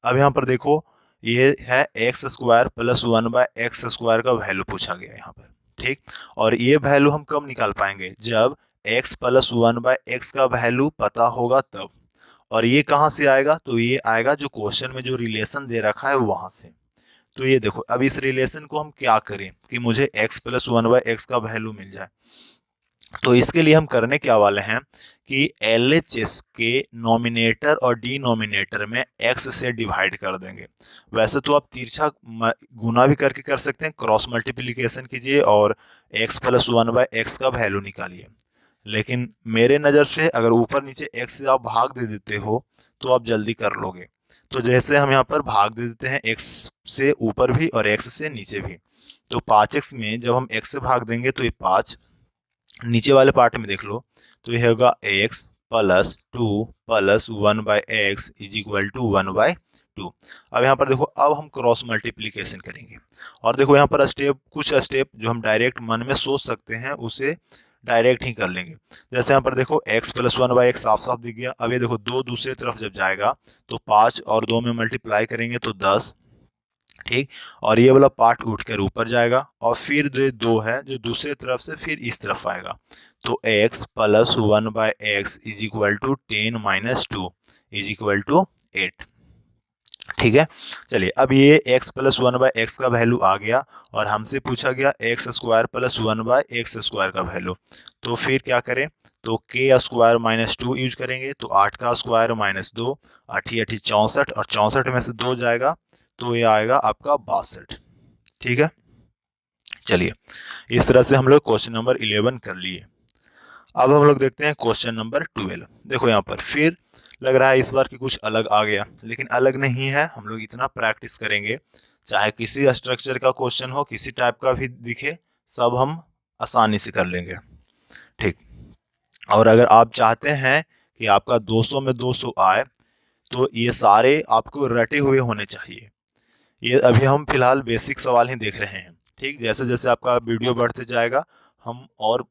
अब यहाँ पर देखो ये है x square plus one by x square का वैल्यू पूछा गया यहाँ पर। ठीक, और ये वैल्यू हम कब निकाल पाएंगे, जब x plus one by x का वैल्यू पता होगा तब। और ये कहाँ से आएगा, तो ये आएगा जो क्वेश्चन में जो रिलेशन दे रखा है वहां से। तो ये देखो, अब इस रिलेशन को हम क्या करें कि मुझे x plus one by x का वैल्यू मिल जाए। तो इसके लिए हम करने क्या वाले हैं कि LHS के नॉमिनेटर और डिनोमिनेटर में x से डिवाइड कर देंगे। वैसे तो आप तिरछा गुना भी करके कर सकते हैं, क्रॉस मल्टीप्लिकेशन कीजिए और x plus one by x का वैल्यू निकालिए। लेकिन मेरे नज़र से अगर ऊपर नीचे x से आप भाग दे देते हो तो आप जल्दी कर लोगे। तो जैसे हम यहाँ पर भाग दे देते हैं x से ऊपर भी और x से नीचे भी। तो 5x में जब हम x से भाग देंगे तो ये 5, नीचे वाले पार्ट में देख लो तो ये होगा x plus 2 plus 1 by x is equal to 1 by 2। अब यहाँ पर देखो, अब हम क्रॉस मल्टीप्लिकेशन करेंगे और देखो यहाँ पर कुछ स्टेप जो हम डायरेक्ट मन में सोच सकते हैं उसे डायरेक्ट ही कर लेंगे। जैसे यहाँ पर देखो x plus one by x साफ साफ दिख गया। अब ये देखो 2 दूसरी तरफ जब जाएगा तो 5 और 2 में मल्टीप्लाई करेंगे तो 10, ठीक। और ये वाला पार्ट उठकर ऊपर जाएगा और फिर जो 2 है जो दूसरी तरफ से फिर इस तरफ आएगा। तो x plus one by x is equal to 10 minus 2 is equal to 8, ठीक है। चलिए, अब ये x plus one by x का वैल्यू आ गया और हमसे पूछा गया x square plus one by x square का वैल्यू। तो फिर क्या करें, तो के स्क्वायर माइनस 2 यूज करेंगे। तो 8 का स्क्वायर माइनस 2, 8 8 64 और 64 में से 2 जाएगा तो ये आएगा आपका 62, ठीक है। चलिए, इस तरह से हम लोग क्वेश्चन नंबर 11 कर लिए। अब हम लोग देखते हैं क्वेश्चन नंबर 12। देखो यहाँ पर फिर लग रहा है इस बार की कुछ अलग आ गया, लेकिन अलग नहीं है। हम लोग इतना प्रैक्टिस करेंगे, चाहे किसी स्ट्रक्चर का क्वेश्चन हो, किसी टाइप का भी दिखे, सब हम आसानी से कर लेंगे, ठीक। और अगर आप चाहते हैं कि आपका 200 में 200 आए तो ये सारे आपको रटे हुए होने चाहिए। ये अभी हम फिलहाल बेसिक सवाल ही देख रहे हैं, ठीक। जैसे जैसे आपका वीडियो बढ़ते जाएगा हम और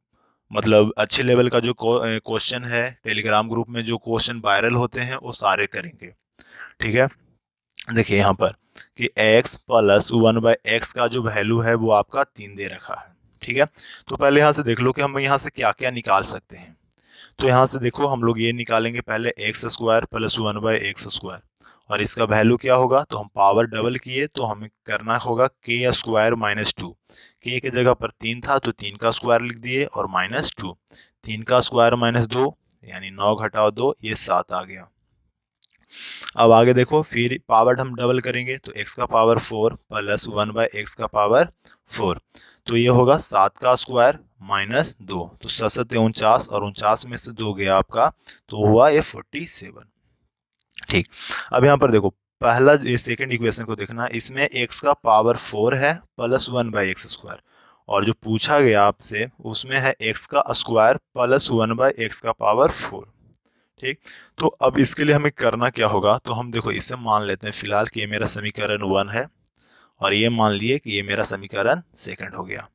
मतलब अच्छे लेवल का जो क्वेश्चन है, टेलीग्राम ग्रुप में जो क्वेश्चन वायरल होते हैं वो सारे करेंगे, ठीक है। देखिए यहाँ पर कि x plus one by x का जो वैल्यू है वो आपका 3 दे रखा है, ठीक है। तो पहले यहाँ से देख लो कि हम यहाँ से क्या क्या निकाल सकते हैं। तो यहाँ से देखो हम लोग ये निकालेंगे पहले x square plus one by x square, और इसका वैल्यू क्या होगा, तो हम पावर डबल किए तो हमें करना होगा के स्क्वायर माइनस 2। के की जगह पर 3 था तो 3 का स्क्वायर लिख दिए और माइनस 2, 3 का स्क्वायर माइनस 2 यानी 9 घटाओ 2, ये 7 आ गया। अब आगे देखो, फिर पावर हम डबल करेंगे तो x का power 4 plus one by x का पावर 4, तो ये होगा 7 का स्क्वायर माइनस 2, तो 7 49 और 49 में से 2 गया आपका, तो हुआ ये 47, ठीक। अब यहाँ पर देखो पहला ये सेकंड इक्वेशन को देखना, इसमें x का पावर 4 है plus one by x square, और जो पूछा गया आपसे उसमें है x का square plus one by x का पावर 4, ठीक। तो अब इसके लिए हमें करना क्या होगा, तो हम देखो इसे मान लेते हैं फिलहाल कि ये मेरा समीकरण 1 है और ये मान लिए कि ये मेरा समीकरण सेकंड हो गया।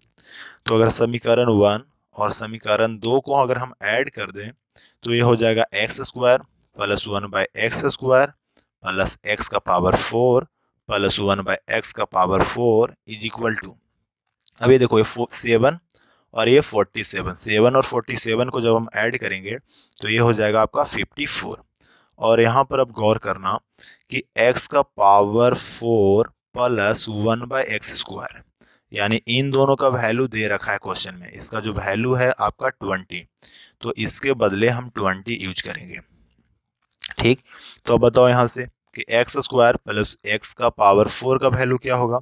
तो अगर समीकरण 1 और समीकरण 2 को अगर हम ऐड कर दें तो ये हो जाएगा x square plus one by x square plus x का power 4 plus one by x का पावर 4 इज इक्वल टू, अब ये देखो ये 7 और ये 47, 7 और 47 को जब हम ऐड करेंगे तो ये हो जाएगा आपका 54। और यहाँ पर अब गौर करना कि x का power 4 plus one by x square, यानी इन दोनों का वैल्यू दे रखा है क्वेश्चन में, इसका जो वैल्यू है आपका 20, तो इसके बदले हम 20 यूज करेंगे, ठीक। तो अब बताओ यहाँ से कि एक्स स्क्वायर प्लस एक्स का पावर 4 का वैल्यू क्या होगा।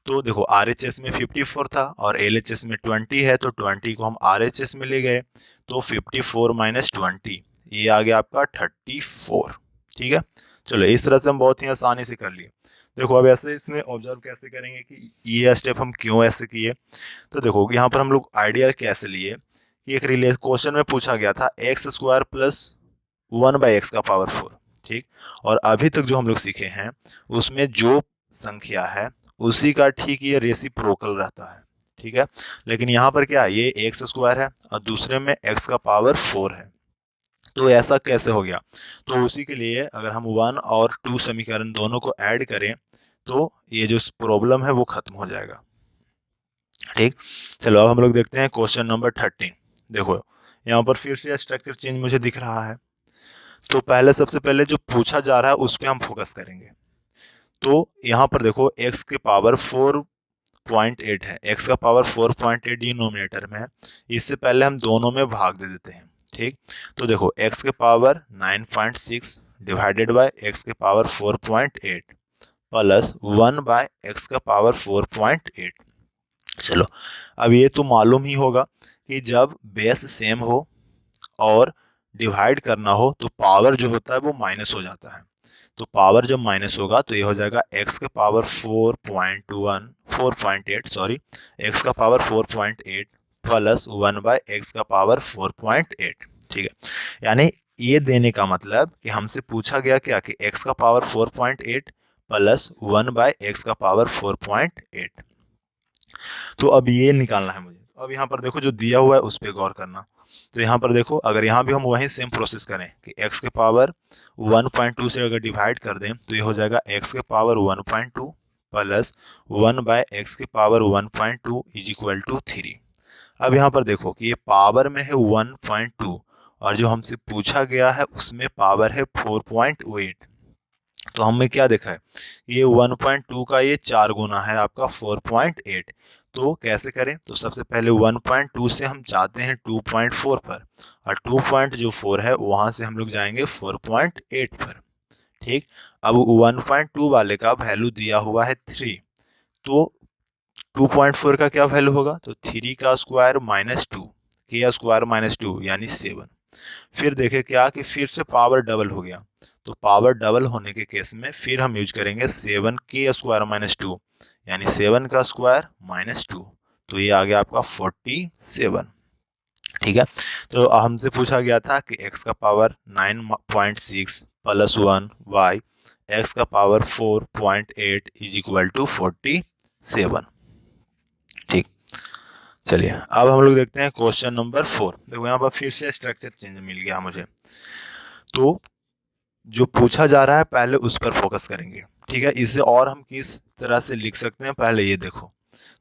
तो देखो RHS में 54 था और LHS में 20 है, तो 20 को हम RHS में ले गए तो 54 माइनस 20 ये आ गया आपका 34, ठीक है। चलो, इस तरह से हम बहुत ही आसानी से कर लिए। देखो अब ऐसे इसमें ऑब्जर्व कैसे करेंगे कि ये स्टेप हम क्यों ऐसे किए। तो देखो यहाँ पर हम लोग आइडिया कैसे लिए कि एक रिले क्वेश्चन में पूछा गया था x square plus one by x का पावर 4, ठीक। और अभी तक जो हम लोग सीखे हैं उसमें जो संख्या है उसी का ठीक ये रेसिप्रोकल रहता है, ठीक है। लेकिन यहाँ पर क्या ये एक्स स्क्वायर है और दूसरे में एक्स का पावर 4 है, तो ऐसा कैसे हो गया। तो उसी के लिए अगर हम 1 और 2 समीकरण दोनों को ऐड करें तो ये जो प्रॉब्लम है वो खत्म हो जाएगा, ठीक। चलो अब हम लोग देखते हैं क्वेश्चन नंबर 13। देखो यहाँ पर फिर से स्ट्रक्चर चेंज मुझे दिख रहा है। तो पहले सबसे पहले जो पूछा जा रहा है उस पर हम फोकस करेंगे। तो यहाँ पर देखो x के पावर 4.8 है, x का पावर 4.8 ये नोमिनेटर में है, इससे पहले हम दोनों में भाग दे देते हैं। ठीक, तो देखो x के पावर 9.6 डिवाइडेड बाय x के पावर 4.8 प्लस 1 बाय x का पावर 4.8। चलो, अब ये तो मालूम ही होगा कि जब बेस सेम हो और डिवाइड करना हो तो पावर जो होता है वो माइनस हो जाता है। तो पावर जब माइनस होगा तो ये हो जाएगा x का पावर 4.8 सॉरी, x का पावर 4.8 प्लस 1 बाय x का पावर 4.8। ठीक है, यानी ये देने का मतलब कि हमसे पूछा गया क्या कि x का पावर 4.8 प्लस 1 बाय x का पावर 4.8। तो अब ये निकालना है मुझे। अब यहाँ पर देखो जो दिया हुआ है उस पर गौर करना। तो यहाँ पर देखो अगर यहाँ भी हम वही सेम प्रोसेस करें कि x के पावर 1.2 से अगर डिवाइड कर दें तो ये हो जाएगा x के पावर 1.2 प्लस 1 बाय x के पावर 1.2 इज इक्वल टू 3। अब यहाँ पर देखो कि ये पावर में है 1.2 और जो हमसे पूछा गया है उसमें पावर है 4.8। तो हमने क्या देखा है, ये 1.2 का ये 4 गुना है आपका 4.8। तो कैसे करें, तो सबसे पहले 1.2 से हम जाते हैं 2.4 पर, और 2.4 है वहां से हम लोग जाएंगे 4.8 पर। ठीक, अब 1.2 वाले का वैल्यू दिया हुआ है 3, तो 2.4 का क्या वैल्यू होगा, तो 3 का स्क्वायर माइनस 2 के स्क्वायर माइनस 2 यानी 7। फिर देखे क्या कि फिर से पावर डबल हो गया, तो पावर डबल होने के केस में फिर हम यूज करेंगे 7 के स्क्वायर माइनस 2 यानी 7 का स्क्वायर माइनस 2, तो ये आ गया आपका 47। ठीक है, तो हमसे पूछा गया था कि x का पावर 9.6 प्लस 1 y x का पावर 4.8 इज इक्वल टू 47। ठीक, चलिए अब हम लोग देखते हैं क्वेश्चन नंबर 4। देखो यहाँ पर फिर से स्ट्रक्चर चेंज मिल गया मुझे, तो जो पूछा जा रहा है पहले उस पर फोकस करेंगे। ठीक है, इसे और हम किस तरह से लिख सकते हैं पहले ये देखो।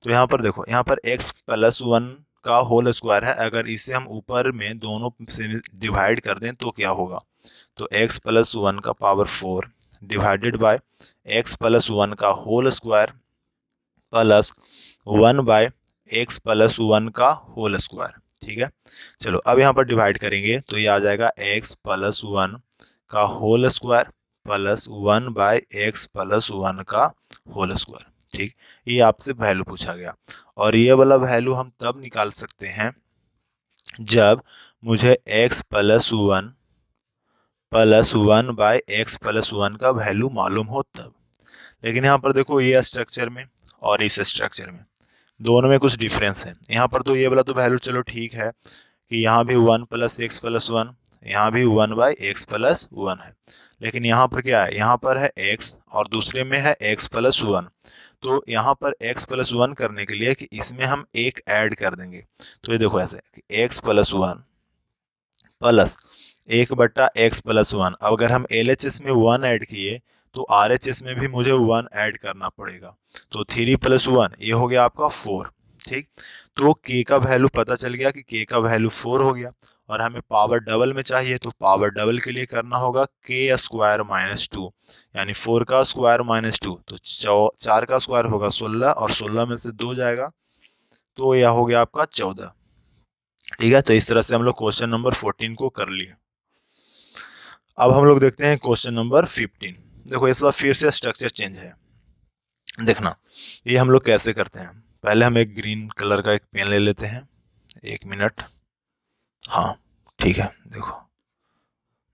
तो यहाँ पर देखो, यहाँ पर x प्लस 1 का होल स्क्वायर है, अगर इसे हम ऊपर में दोनों से डिवाइड कर दें तो क्या होगा, तो x प्लस 1 का power 4 divided by x plus 1 का whole square plus 1 by x plus 1 का होल स्क्वायर। ठीक है, चलो अब यहाँ पर डिवाइड करेंगे तो ये आ जाएगा x प्लस 1 का whole square plus 1 by x plus 1 का होल स्क्वायर। ठीक, ये आपसे वैल्यू पूछा गया, और ये वाला वैल्यू हम तब निकाल सकते हैं जब मुझे x plus 1 by x plus 1 का वैल्यू मालूम हो तब। लेकिन यहाँ पर देखो ये स्ट्रक्चर में और इस स्ट्रक्चर में दोनों में कुछ डिफरेंस है। यहाँ पर तो ये वाला तो वैल्यू चलो ठीक है कि यहाँ भी 1 प्लस एक्स प्लस 1, यहाँ भी 1 बाई एक्स प्लस 1 है, लेकिन यहाँ पर क्या है, यहाँ पर है x और दूसरे में है x प्लस 1। तो यहाँ पर x प्लस 1 करने के लिए कि इसमें हम एक ऐड कर देंगे, तो ये देखो ऐसे कि x plus 1 plus 1/x plus 1। अब अगर हम LHS में 1 ऐड किए तो RHS में भी मुझे 1 ऐड करना पड़ेगा, तो 3 प्लस 1 ये हो गया आपका 4। ठीक, तो k का वैल्यू पता चल गया कि k का वैल्यू 4 हो गया, और हमें पावर डबल में चाहिए तो पावर डबल के लिए करना होगा k स्क्वायर माइनस 2 यानी 4 का स्क्वायर माइनस 2, तो 4 का स्क्वायर होगा 16 और 16 में से 2 जाएगा तो यह हो गया आपका 14। ठीक है, तो इस तरह से हम लोग क्वेश्चन नंबर 14 को कर लिए। अब हम लोग देखते हैं क्वेश्चन नंबर 15। देखो इस बार फिर से स्ट्रक्चर चेंज है, देखना ये हम लोग कैसे करते हैं। पहले हम एक ग्रीन कलर का एक पेन ले लेते हैं, 1 मिनट। हाँ ठीक है, देखो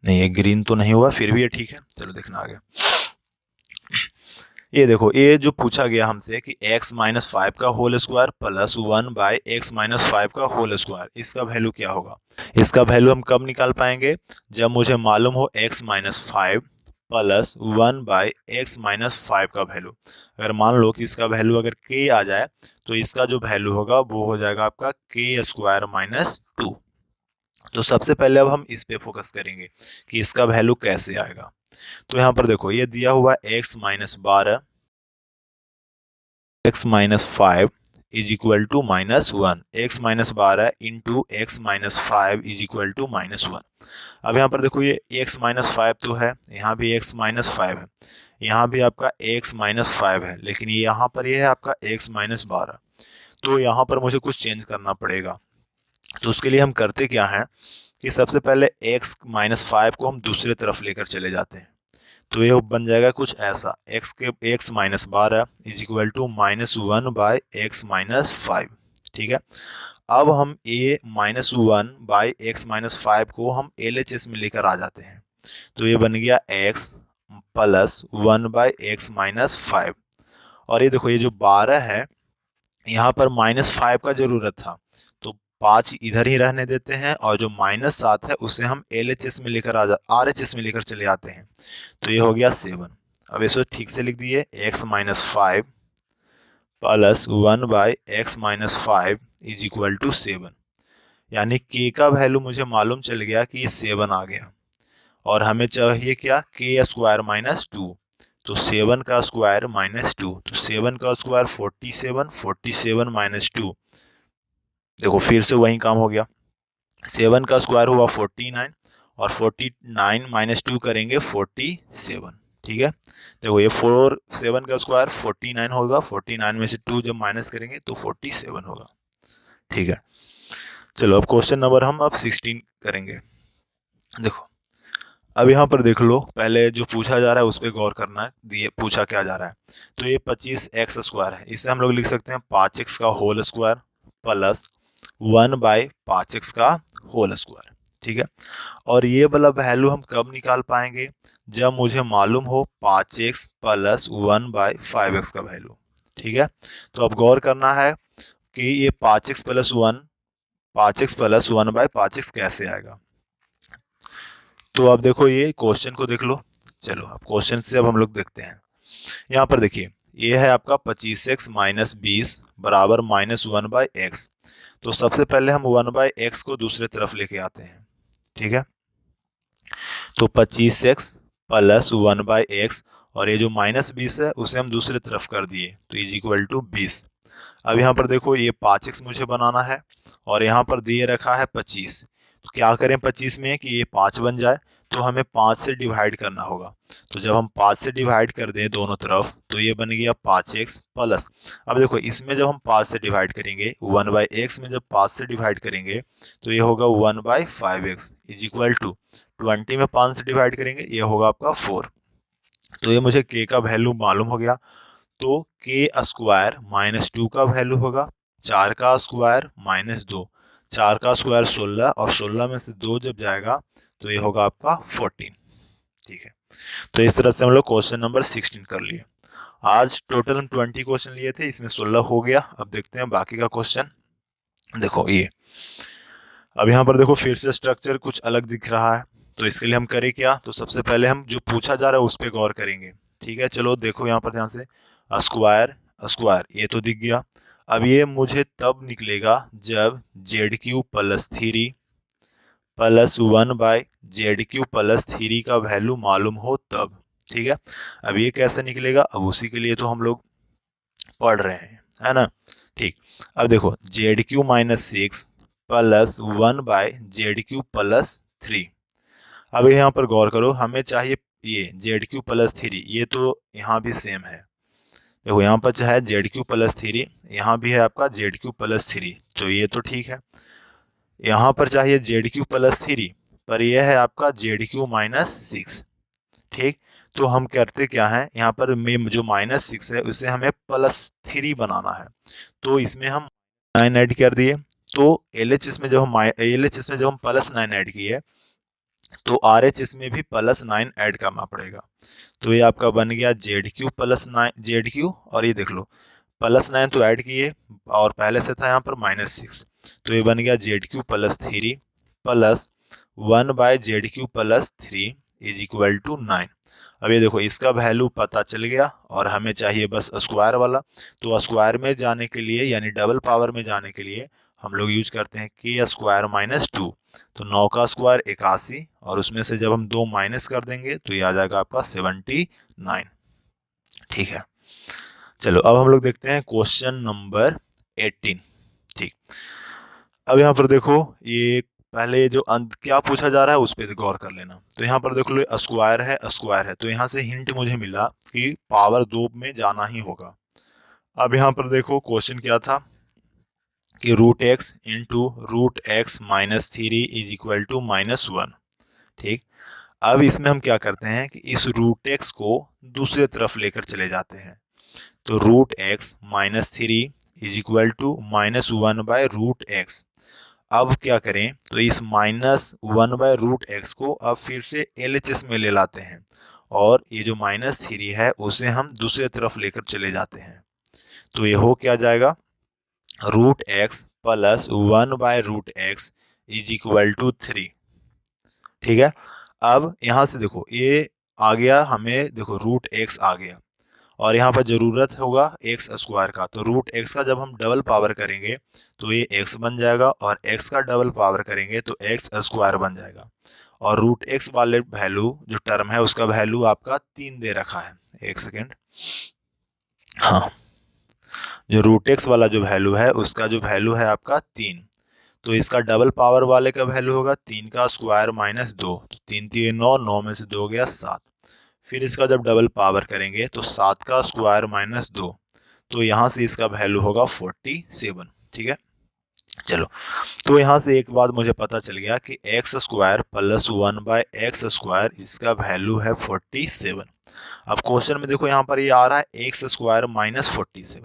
नहीं ये ग्रीन तो नहीं हुआ, फिर भी ये ठीक है, चलो देखना आगे। ये देखो ये जो पूछा गया हमसे कि x माइनस 5 का whole square plus 1 by x minus 5 का होल स्क्वायर, इसका वैल्यू क्या होगा। इसका वैल्यू हम कब निकाल पाएंगे, जब मुझे मालूम हो x minus 5 plus 1 by x minus 5 का वैल्यू। अगर मान लो कि इसका वैल्यू अगर k आ जाए तो इसका जो वैल्यू होगा वो हो जाएगा आपका k स्क्वायर माइनस 2। तो सबसे पहले अब हम इस पे फोकस करेंगे कि इसका वैल्यू कैसे आएगा। तो यहाँ पर देखो ये दिया हुआ x minus 12 x minus 5 is equal to -1, x minus 12 into x minus 5 is equal to -1। अब यहाँ पर देखो ये x माइनस 5 तो है, यहाँ भी x माइनस 5 है, यहाँ भी आपका x माइनस 5 है, लेकिन ये यहाँ पर ये है आपका x माइनस 12। तो यहाँ पर मुझे कुछ चेंज करना पड़ेगा। तो उसके लिए हम करते क्या हैं कि सबसे पहले x माइनस 5 को हम दूसरे तरफ लेकर चले जाते हैं। तो ये बन जाएगा कुछ ऐसा, x minus 12 is equal to -1 by x minus 5। ठीक है, अब हम a -1 बाई एक्स माइनस 5 को हम LHS में लेकर आ जाते हैं। तो ये बन गया x plus 1 by x minus 5। और ये देखो ये जो 12 है यहाँ पर -5 का जरूरत था, तो 5 इधर ही रहने देते हैं, और जो -7 है उसे हम LHS में लेकर RHS में लेकर चले आते हैं। तो ये हो गया 7। अब इसको ठीक से लिख दिए, x minus 5 plus 1 by x minus 5 is equal to 7। यानी k का वैल्यू मुझे मालूम चल गया कि ये 7 आ गया, और हमें चाहिए क्या, k स्क्वायर माइनस 2। तो 7 का स्क्वायर -2, तो 7 का स्क्वायर 47, 47 माइनस 2, देखो फिर से वही काम हो गया। 7 का स्क्वायर हुआ 49, और 49 माइनस 2 करेंगे 47। ठीक है, देखो ये 7 का स्क्वायर 49 होगा, 49 में से 2 जब माइनस करेंगे तो 47 होगा। ठीक है, चलो अब क्वेश्चन नंबर हम अब 16 करेंगे। देखो अब यहाँ पर देख लो, पहले जो पूछा जा रहा है उस पर गौर करना है। दिए पूछा क्या जा रहा है, तो ये 25x स्क्वायर है, इसे हम लोग लिख सकते हैं 5x का whole square plus 1 by 5x का होल स्क्वायर। ठीक है, और ये वाला वैल्यू हम कब निकाल पाएंगे, जब मुझे मालूम हो 5x प्लस 1 बाई 5x का वैल्यू। ठीक है, तो अब गौर करना है कि ये 5x प्लस 1 बाई 5x कैसे आएगा। तो अब देखो ये क्वेश्चन को देख लो। चलो अब क्वेश्चन से अब हम लोग देखते हैं। यहाँ पर देखिए ये है आपका 25x माइनस 20 बराबर -1 बाई एक्स। तो सबसे पहले हम 1 बाई एक्स को दूसरे तरफ लेके आते हैं। ठीक है, तो 25x प्लस 1 बाई एक्स, और ये जो -20 है उसे हम दूसरे तरफ कर दिए, तो इज इक्वल टू 20। अब यहाँ पर देखो ये 5x मुझे बनाना है, और यहाँ पर दिए रखा है 25। तो क्या करें 25 में कि ये 5 बन जाए, तो हमें 5 से डिवाइड करना होगा। तो जब हम 5 से डिवाइड कर दें दोनों तरफ, तो ये बन गया 5x प्लस, अब देखो इसमें जब हम 5 से डिवाइड करेंगे 1 बाई एक्स में जब 5 से डिवाइड करेंगे तो ये होगा 1 by 5x is equal to 20 में 5 से डिवाइड करेंगे, ये होगा आपका 4। तो ये मुझे k का वैल्यू मालूम हो गया। तो k स्क्वायर -2 का वैल्यू होगा 4 का स्क्वायर -2, 4 का स्क्वायर 16, और 16 में से 2 जब जाएगा तो ये होगा आपका 14। ठीक है, तो इस तरह से हम लोग क्वेश्चन नंबर 16 कर लिए। आज टोटल हम 20 क्वेश्चन लिए थे, इसमें 16 हो गया। अब देखते हैं बाकी का क्वेश्चन। देखो ये अब यहाँ पर देखो फिर से स्ट्रक्चर कुछ अलग दिख रहा है, तो इसके लिए हम करें क्या, तो सबसे पहले हम जो पूछा जा रहा है उस पर गौर करेंगे। ठीक है, चलो देखो यहाँ पर ध्यान से, स्क्वायर स्क्वायर ये तो दिख गया। अब ये मुझे तब निकलेगा जब ZQ plus 3 plus 1 by ZQ plus 3 का वैल्यू मालूम हो तब। ठीक है, अब ये कैसे निकलेगा, अब उसी के लिए तो हम लोग पढ़ रहे हैं, है ना। ठीक, अब देखो ZQ minus 6 plus 1 by ZQ plus 3। अब यहाँ पर गौर करो, हमें चाहिए ये ZQ प्लस 3, ये तो यहाँ भी सेम है। देखो यहाँ पर चाहे ZQ प्लस 3, यहाँ भी है आपका ZQ प्लस 3, तो ये तो ठीक है। यहाँ पर चाहिए ZQ प्लस 3, पर यह है आपका ZQ माइनस 6। ठीक, तो हम करते क्या है, यहाँ पर में जो -6 है उसे हमें +3 बनाना है, तो इसमें हम 9 ऐड कर दिए। तो LHS में जब हम +9 ऐड किए तो RHS में भी +9 ऐड करना पड़ेगा। तो ये आपका बन गया ZQ प्लस 9 ZQ, और ये देख लो +9 तो ऐड किए, और पहले से था यहाँ पर -6, तो ये बन गया ZQ plus 3 plus 1 by ZQ plus 3 is equal to 9। अब ये देखो इसका वैल्यू पता चल गया, और हमें चाहिए बस स्क्वायर वाला। तो स्क्वायर में जाने के लिए यानी डबल पावर में जाने के लिए हम लोग यूज करते हैं k स्क्वायर -2। तो 9 का स्क्वायर 81, और उसमें से जब हम 2 माइनस कर देंगे तो ये आ जाएगा आपका 79। ठीक है, चलो अब हम लोग देखते हैं क्वेश्चन नंबर 18। ठीक, अब यहाँ पर देखो ये पहले जो अंत क्या पूछा जा रहा है उस पर गौर कर लेना। तो यहाँ पर देख लो स्क्वायर है, स्क्वायर है, तो यहाँ से हिंट मुझे मिला कि पावर 2 में जाना ही होगा। अब यहाँ पर देखो क्वेश्चन क्या था कि root x into root x minus 3 is equal to -1। ठीक, अब इसमें हम क्या करते हैं कि इस रूट एक्स को दूसरे तरफ लेकर चले जाते हैं। तो root x minus 3 is equal to -1 by root x. अब क्या करें, तो इस -1 बाय रूट एक्स को अब फिर से LHS में ले लाते हैं और ये जो -3 है उसे हम दूसरे तरफ लेकर चले जाते हैं। तो ये हो क्या जाएगा, root x plus 1 by root x is equal to 3। ठीक है, अब यहाँ से देखो ये आ गया, हमें देखो रूट एक्स आ गया और यहाँ पर ज़रूरत होगा एक्स स्क्वायर का। तो रूट एक्स का जब हम डबल पावर करेंगे तो ये एक्स बन जाएगा और एक्स का डबल पावर करेंगे तो एक्स स्क्वायर बन जाएगा। और रूट एक्स वाले वैल्यू जो टर्म है उसका वैल्यू आपका 3 दे रखा है। एक सेकेंड, हाँ, जो रूट एक्स वाला जो वैल्यू है उसका जो वैल्यू है आपका 3। तो इसका डबल पावर वाले का वैल्यू होगा 3 का स्क्वायर माइनस 2। तो 3 3 9, 9 में से 2 गया 7। फिर इसका जब डबल पावर करेंगे तो 7 का स्क्वायर माइनस 2। तो यहाँ से इसका वैल्यू होगा 47। ठीक है, चलो, तो यहाँ से एक बात मुझे पता चल गया कि x square plus 1 by x square इसका वैल्यू है 47। अब क्वेश्चन में देखो यहाँ पर ये आ रहा है एक्स स्क्वायर माइनस 47।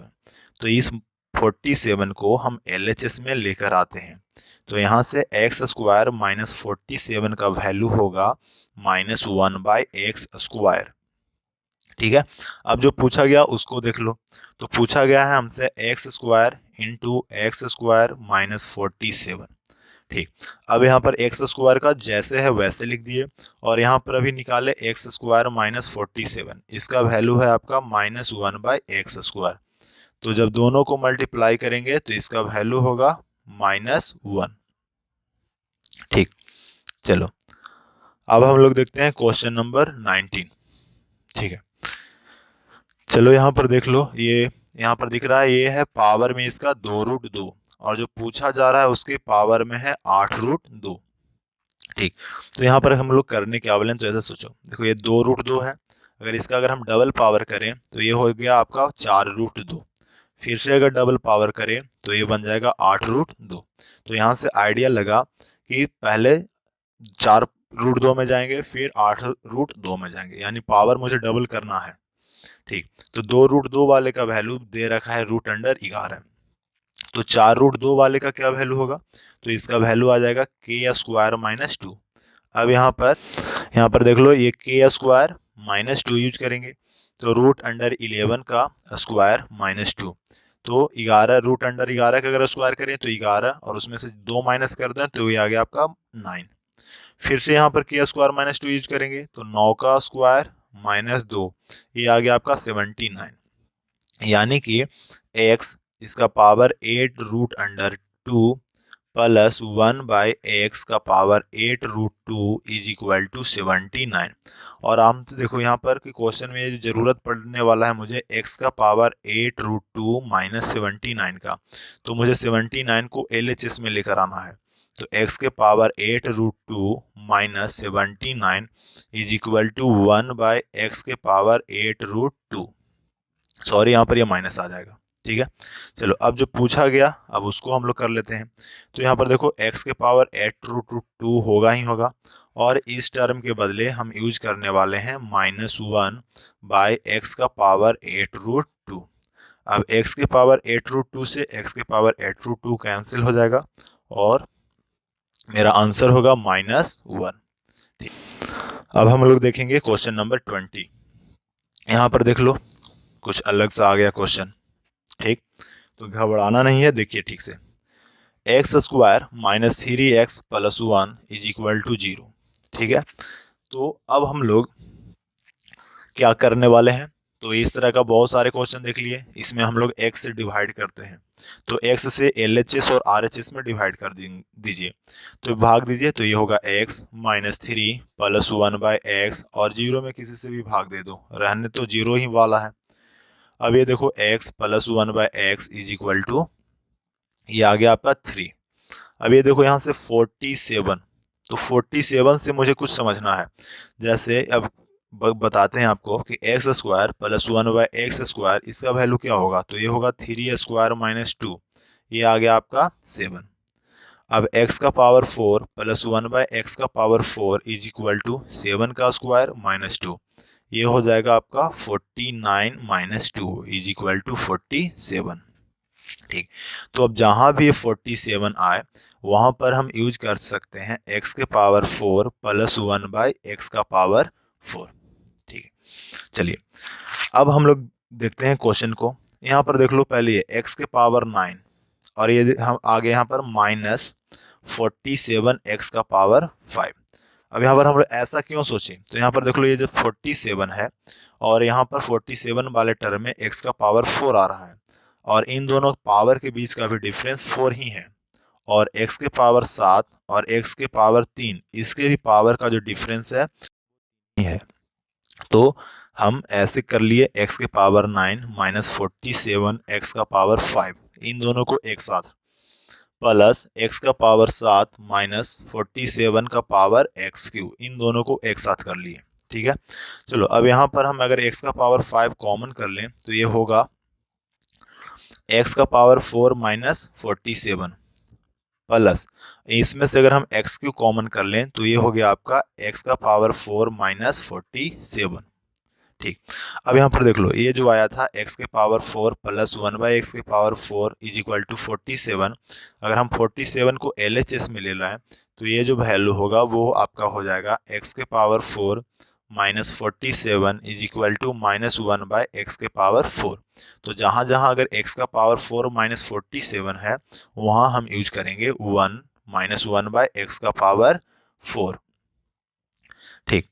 तो इस 47 को हम LHS में लेकर आते हैं। तो यहाँ से एक्स स्क्वायर माइनस 47 का वैल्यू होगा -1 बाय एक्स स्क्वायर। ठीक है, अब जो पूछा गया उसको देख लो। तो पूछा गया है हमसे x square into x square minus 47। ठीक, अब यहाँ पर एक्स स्क्वायर का जैसे है वैसे लिख दिए और यहाँ पर अभी निकाले एक्स स्क्वायर माइनस 47, इसका वैल्यू है आपका -1 बाय एक्स स्क्वायर। तो जब दोनों को मल्टीप्लाई करेंगे तो इसका वैल्यू होगा -1। ठीक, चलो, अब हम लोग देखते हैं क्वेश्चन नंबर 19। ठीक है, चलो यहाँ पर देख लो, ये यहाँ पर दिख रहा है ये है पावर में इसका 2√2 और जो पूछा जा रहा है उसके पावर में है 8√2। ठीक, तो यहाँ पर हम लोग करने क्या वाले हैं, तो ऐसा सोचो, देखो ये 2√2 है, अगर इसका अगर हम डबल पावर करें तो ये हो गया आपका 4√2। फिर से अगर डबल पावर करें तो ये बन जाएगा 8√2। तो यहाँ से आइडिया लगा कि पहले 4√2 में जाएंगे फिर 8√2 में जाएंगे, यानी पावर मुझे डबल करना है। ठीक, तो 2√2 वाले का वैल्यू दे रखा है √11। तो 4√2 वाले का क्या वैल्यू होगा, तो इसका वैल्यू आ जाएगा के स्क्वायर माइनस 2। अब यहाँ पर देख लो ये के स्क्वायर माइनस 2 यूज करेंगे तो √11 का स्क्वायर -2। तो 11 √11 का अगर स्क्वायर करें तो 11 और उसमें से 2 माइनस कर दें तो ये आ गया आपका 9। फिर से यहाँ पर के स्क्वायर माइनस 2 यूज करेंगे तो 9 का स्क्वायर -2, ये आ गया आपका 79। यानी कि x इसका पावर 8√2 प्लस 1 बाय एक्स का पावर 8√2 इज इक्वल टू 79। और आम तो देखो यहाँ पर कि क्वेश्चन में ये ज़रूरत पड़ने वाला है मुझे x का पावर 8√2 माइनस 79 का। तो मुझे 79 को LHS में लेकर आना है। तो x के power 8√2 minus 79 is equal to 1 by x के पावर 8√2। सॉरी, यहाँ पर ये माइनस आ जाएगा। ठीक है, चलो, अब जो पूछा गया अब उसको हम लोग कर लेते हैं। तो यहाँ पर देखो x के पावर 8√2 होगा ही होगा और इस टर्म के बदले हम यूज करने वाले हैं -1 बाय एक्स का पावर 8√2। अब x के पावर 8√2 से x के पावर 8√2 कैंसिल हो जाएगा और मेरा आंसर होगा -1। ठीक, अब हम लोग देखेंगे क्वेश्चन नंबर 20। यहाँ पर देख लो कुछ अलग सा आ गया क्वेश्चन। ठीक, तो घबराना नहीं है, देखिए ठीक से। X square minus 3x plus 1 is equal to 0। ठीक है, तो अब हम लोग क्या करने वाले हैं, तो इस तरह का बहुत सारे क्वेश्चन देख लिए, इसमें हम लोग x से डिवाइड करते हैं। तो x से LHS और RHS में डिवाइड कर दीजिए, तो भाग दीजिए, तो ये होगा x minus 3 plus 1 by x और 0 में किसी से भी भाग दे दो, रहने तो 0 ही वाला है। अब ये देखो x plus 1 by x is equal to ये आ गया आपका 3। अब ये देखो यहाँ से 47, तो 47 से मुझे कुछ समझना है। जैसे अब बताते हैं आपको कि एक्स स्क्वायर प्लस 1/x², इसका वैल्यू क्या होगा, तो ये होगा 3² माइनस 2, ये आ गया आपका 7। अब x का power 4 plus 1/x² is equal to 7 का स्क्वायर माइनस 2, ये हो जाएगा आपका 49 माइनस 2 इज इक्वल टू 47। ठीक, तो अब जहां भी 47 आए वहां पर हम यूज कर सकते हैं x के पावर 4 प्लस 1/x²। ठीक है, चलिए अब हम लोग देखते हैं क्वेश्चन को। यहाँ पर देख लो, पहले ये x के पावर 9 और ये हम आगे यहाँ पर माइनस 47 x का पावर 5। अब यहाँ पर हम लोग ऐसा क्यों सोचें, तो यहाँ पर देख लो, ये जो 47 है और यहाँ पर 47 वाले टर्म में x का पावर 4 आ रहा है, और इन दोनों पावर के बीच का भी डिफरेंस 4 ही है, और x के पावर 7 और x के पावर 3, इसके भी पावर का जो डिफरेंस है ही है। तो हम ऐसे कर लिए x के पावर 9 माइनस 47 x का पावर 5, इन दोनों को एक साथ, प्लस x का पावर 7 माइनस 47 का पावर x³, इन दोनों को एक साथ कर लिए। ठीक है, चलो अब यहाँ पर हम अगर x का पावर 5 कॉमन कर लें तो ये होगा x का पावर 4 माइनस 47, प्लस इसमें से अगर हम x³ कॉमन कर लें तो ये हो गया आपका x का पावर 4 माइनस 47। ठीक, अब यहाँ पर देख लो, ये जो आया था x के power 4 plus 1/x² is equal to 47, अगर हम 47 को LHS में ले लाएं तो ये जो वैल्यू होगा वो आपका हो जाएगा x के power 4 minus 47 is equal to minus 1/x²। तो जहाँ जहाँ अगर x का पावर 4 माइनस 47 है वहाँ हम यूज करेंगे 1 माइनस 1/x²। ठीक,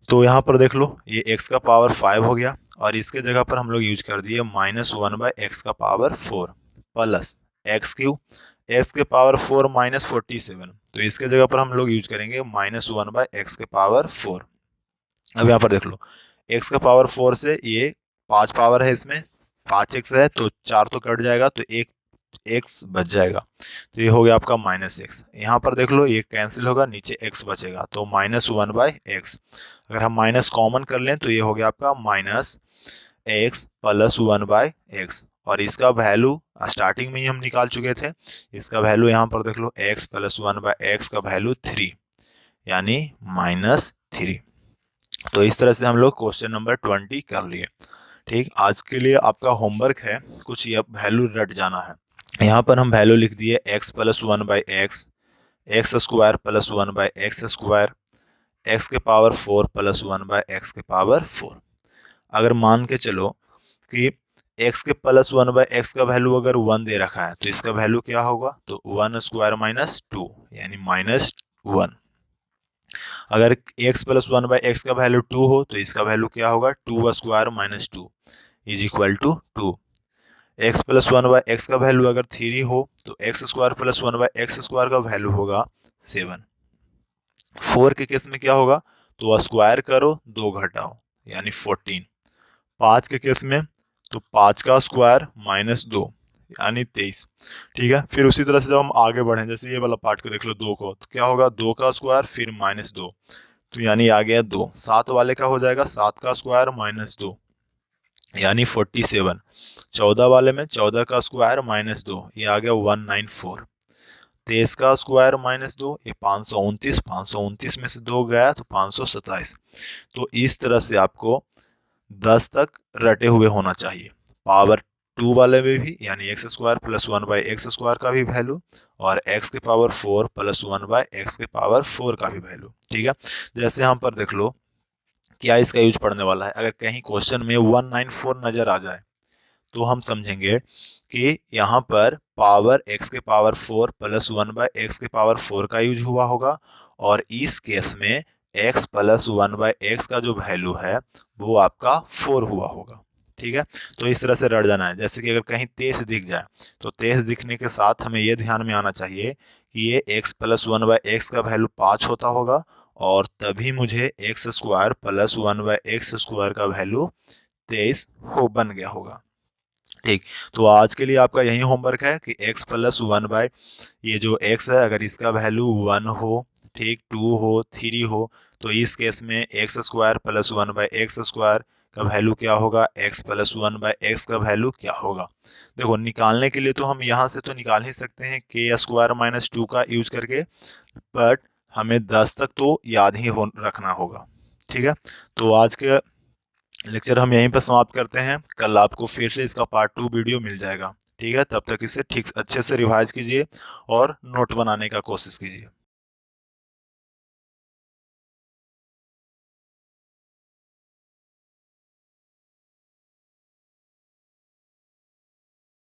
तो यहाँ पर देख लो, ये x का पावर 5 हो गया और इसके जगह पर हम लोग यूज कर दिए minus 1/x² plus x³ x के पावर 4 माइनस 47, तो इसके जगह पर हम लोग यूज करेंगे माइनस 1/x²। अब यहाँ पर देख लो, x का पावर 4 से ये 5 पावर है, इसमें 5x है तो 4 तो कट जाएगा, तो एक x बच जाएगा, तो ये हो गया आपका माइनस x। यहाँ पर देख लो, ये कैंसिल होगा, नीचे x बचेगा, तो माइनस 1/x। अगर हम माइनस कॉमन कर लें तो ये हो गया आपका माइनस x प्लस 1/x, और इसका वैल्यू स्टार्टिंग में ही हम निकाल चुके थे। इसका वैल्यू यहाँ पर देख लो, x प्लस 1/x का वैल्यू 3, यानी -3। तो इस तरह से हम लोग क्वेश्चन नंबर 20 कर लिए। ठीक, आज के लिए आपका होमवर्क है, कुछ ये वैल्यू रट जाना है। यहाँ पर हम वैल्यू लिख दिए x plus 1/x, x² plus 1/x², x के पावर 4 प्लस 1/x²। अगर मान के चलो कि x के प्लस 1/x का वैल्यू अगर 1 दे रखा है तो इसका वैल्यू क्या होगा, तो 1² माइनस 2 यानी -1। अगर x प्लस 1/x का वैल्यू 2 हो तो इसका वैल्यू क्या होगा, 2² minus 2 is equal to 2। x plus 1/x का वैल्यू अगर 3 हो तो x² प्लस 1/x² का वैल्यू होगा 7। 4 के केस में क्या होगा, तो स्क्वायर करो 2 घटाओ यानी 14। 5 के केस में तो 5 का स्क्वायर माइनस 2 यानी 23। ठीक है, फिर उसी तरह से जब हम आगे बढ़ें, जैसे ये वाला पार्ट को देख लो 2 को, तो क्या होगा, 2 का स्क्वायर फिर -2, तो यानी आ गया 2। 7 वाले का हो जाएगा 7 का स्क्वायर -2 यानी 47। 14 वाले में 14 का स्क्वायर -2, ये आ गया 194। 23 का स्क्वायर -2, ये 529। 529 में से 2 गया तो 527। तो इस तरह से आपको 10 तक रटे हुए होना चाहिए, पावर 2 वाले में भी, यानी x² प्लस 1/x² का भी वैल्यू, और x के पावर 4 प्लस 1/x² का भी वैल्यू। ठीक है, जैसे यहाँ पर देख लो क्या इसका यूज पड़ने वाला है। अगर कहीं क्वेश्चन में 194 नजर आ जाए तो हम समझेंगे कि यहाँ पर पावर x के पावर 4 प्लस 1/x² का यूज हुआ होगा, और इस केस में x प्लस 1/x का जो वैल्यू है वो आपका 4 हुआ होगा। ठीक है, तो इस तरह से रट जाना है। जैसे कि अगर कहीं 23 दिख जाए तो 23 दिखने के साथ हमें ये ध्यान में आना चाहिए कि ये x प्लस 1/x का वैल्यू 5 होता होगा, और तभी मुझे x² प्लस 1/x² का वैल्यू 23 हो बन गया होगा। ठीक, तो आज के लिए आपका यही होमवर्क है कि x प्लस 1/, ये जो x है अगर इसका वैल्यू 1 हो, ठीक, 2 हो, 3 हो, तो इस केस में x square plus 1/x square का वैल्यू क्या होगा, x प्लस 1/x का वैल्यू क्या होगा। देखो निकालने के लिए तो हम यहाँ से तो निकाल ही सकते हैं k स्क्वायर माइनस 2 का यूज करके, बट हमें 10 तक तो याद ही हो रखना होगा। ठीक है, तो आज के लेक्चर हम यहीं पर समाप्त करते हैं। कल आपको फिर से इसका पार्ट 2 वीडियो मिल जाएगा। ठीक है, तब तक इसे ठीक अच्छे से रिवाइज कीजिए और नोट बनाने का कोशिश कीजिए।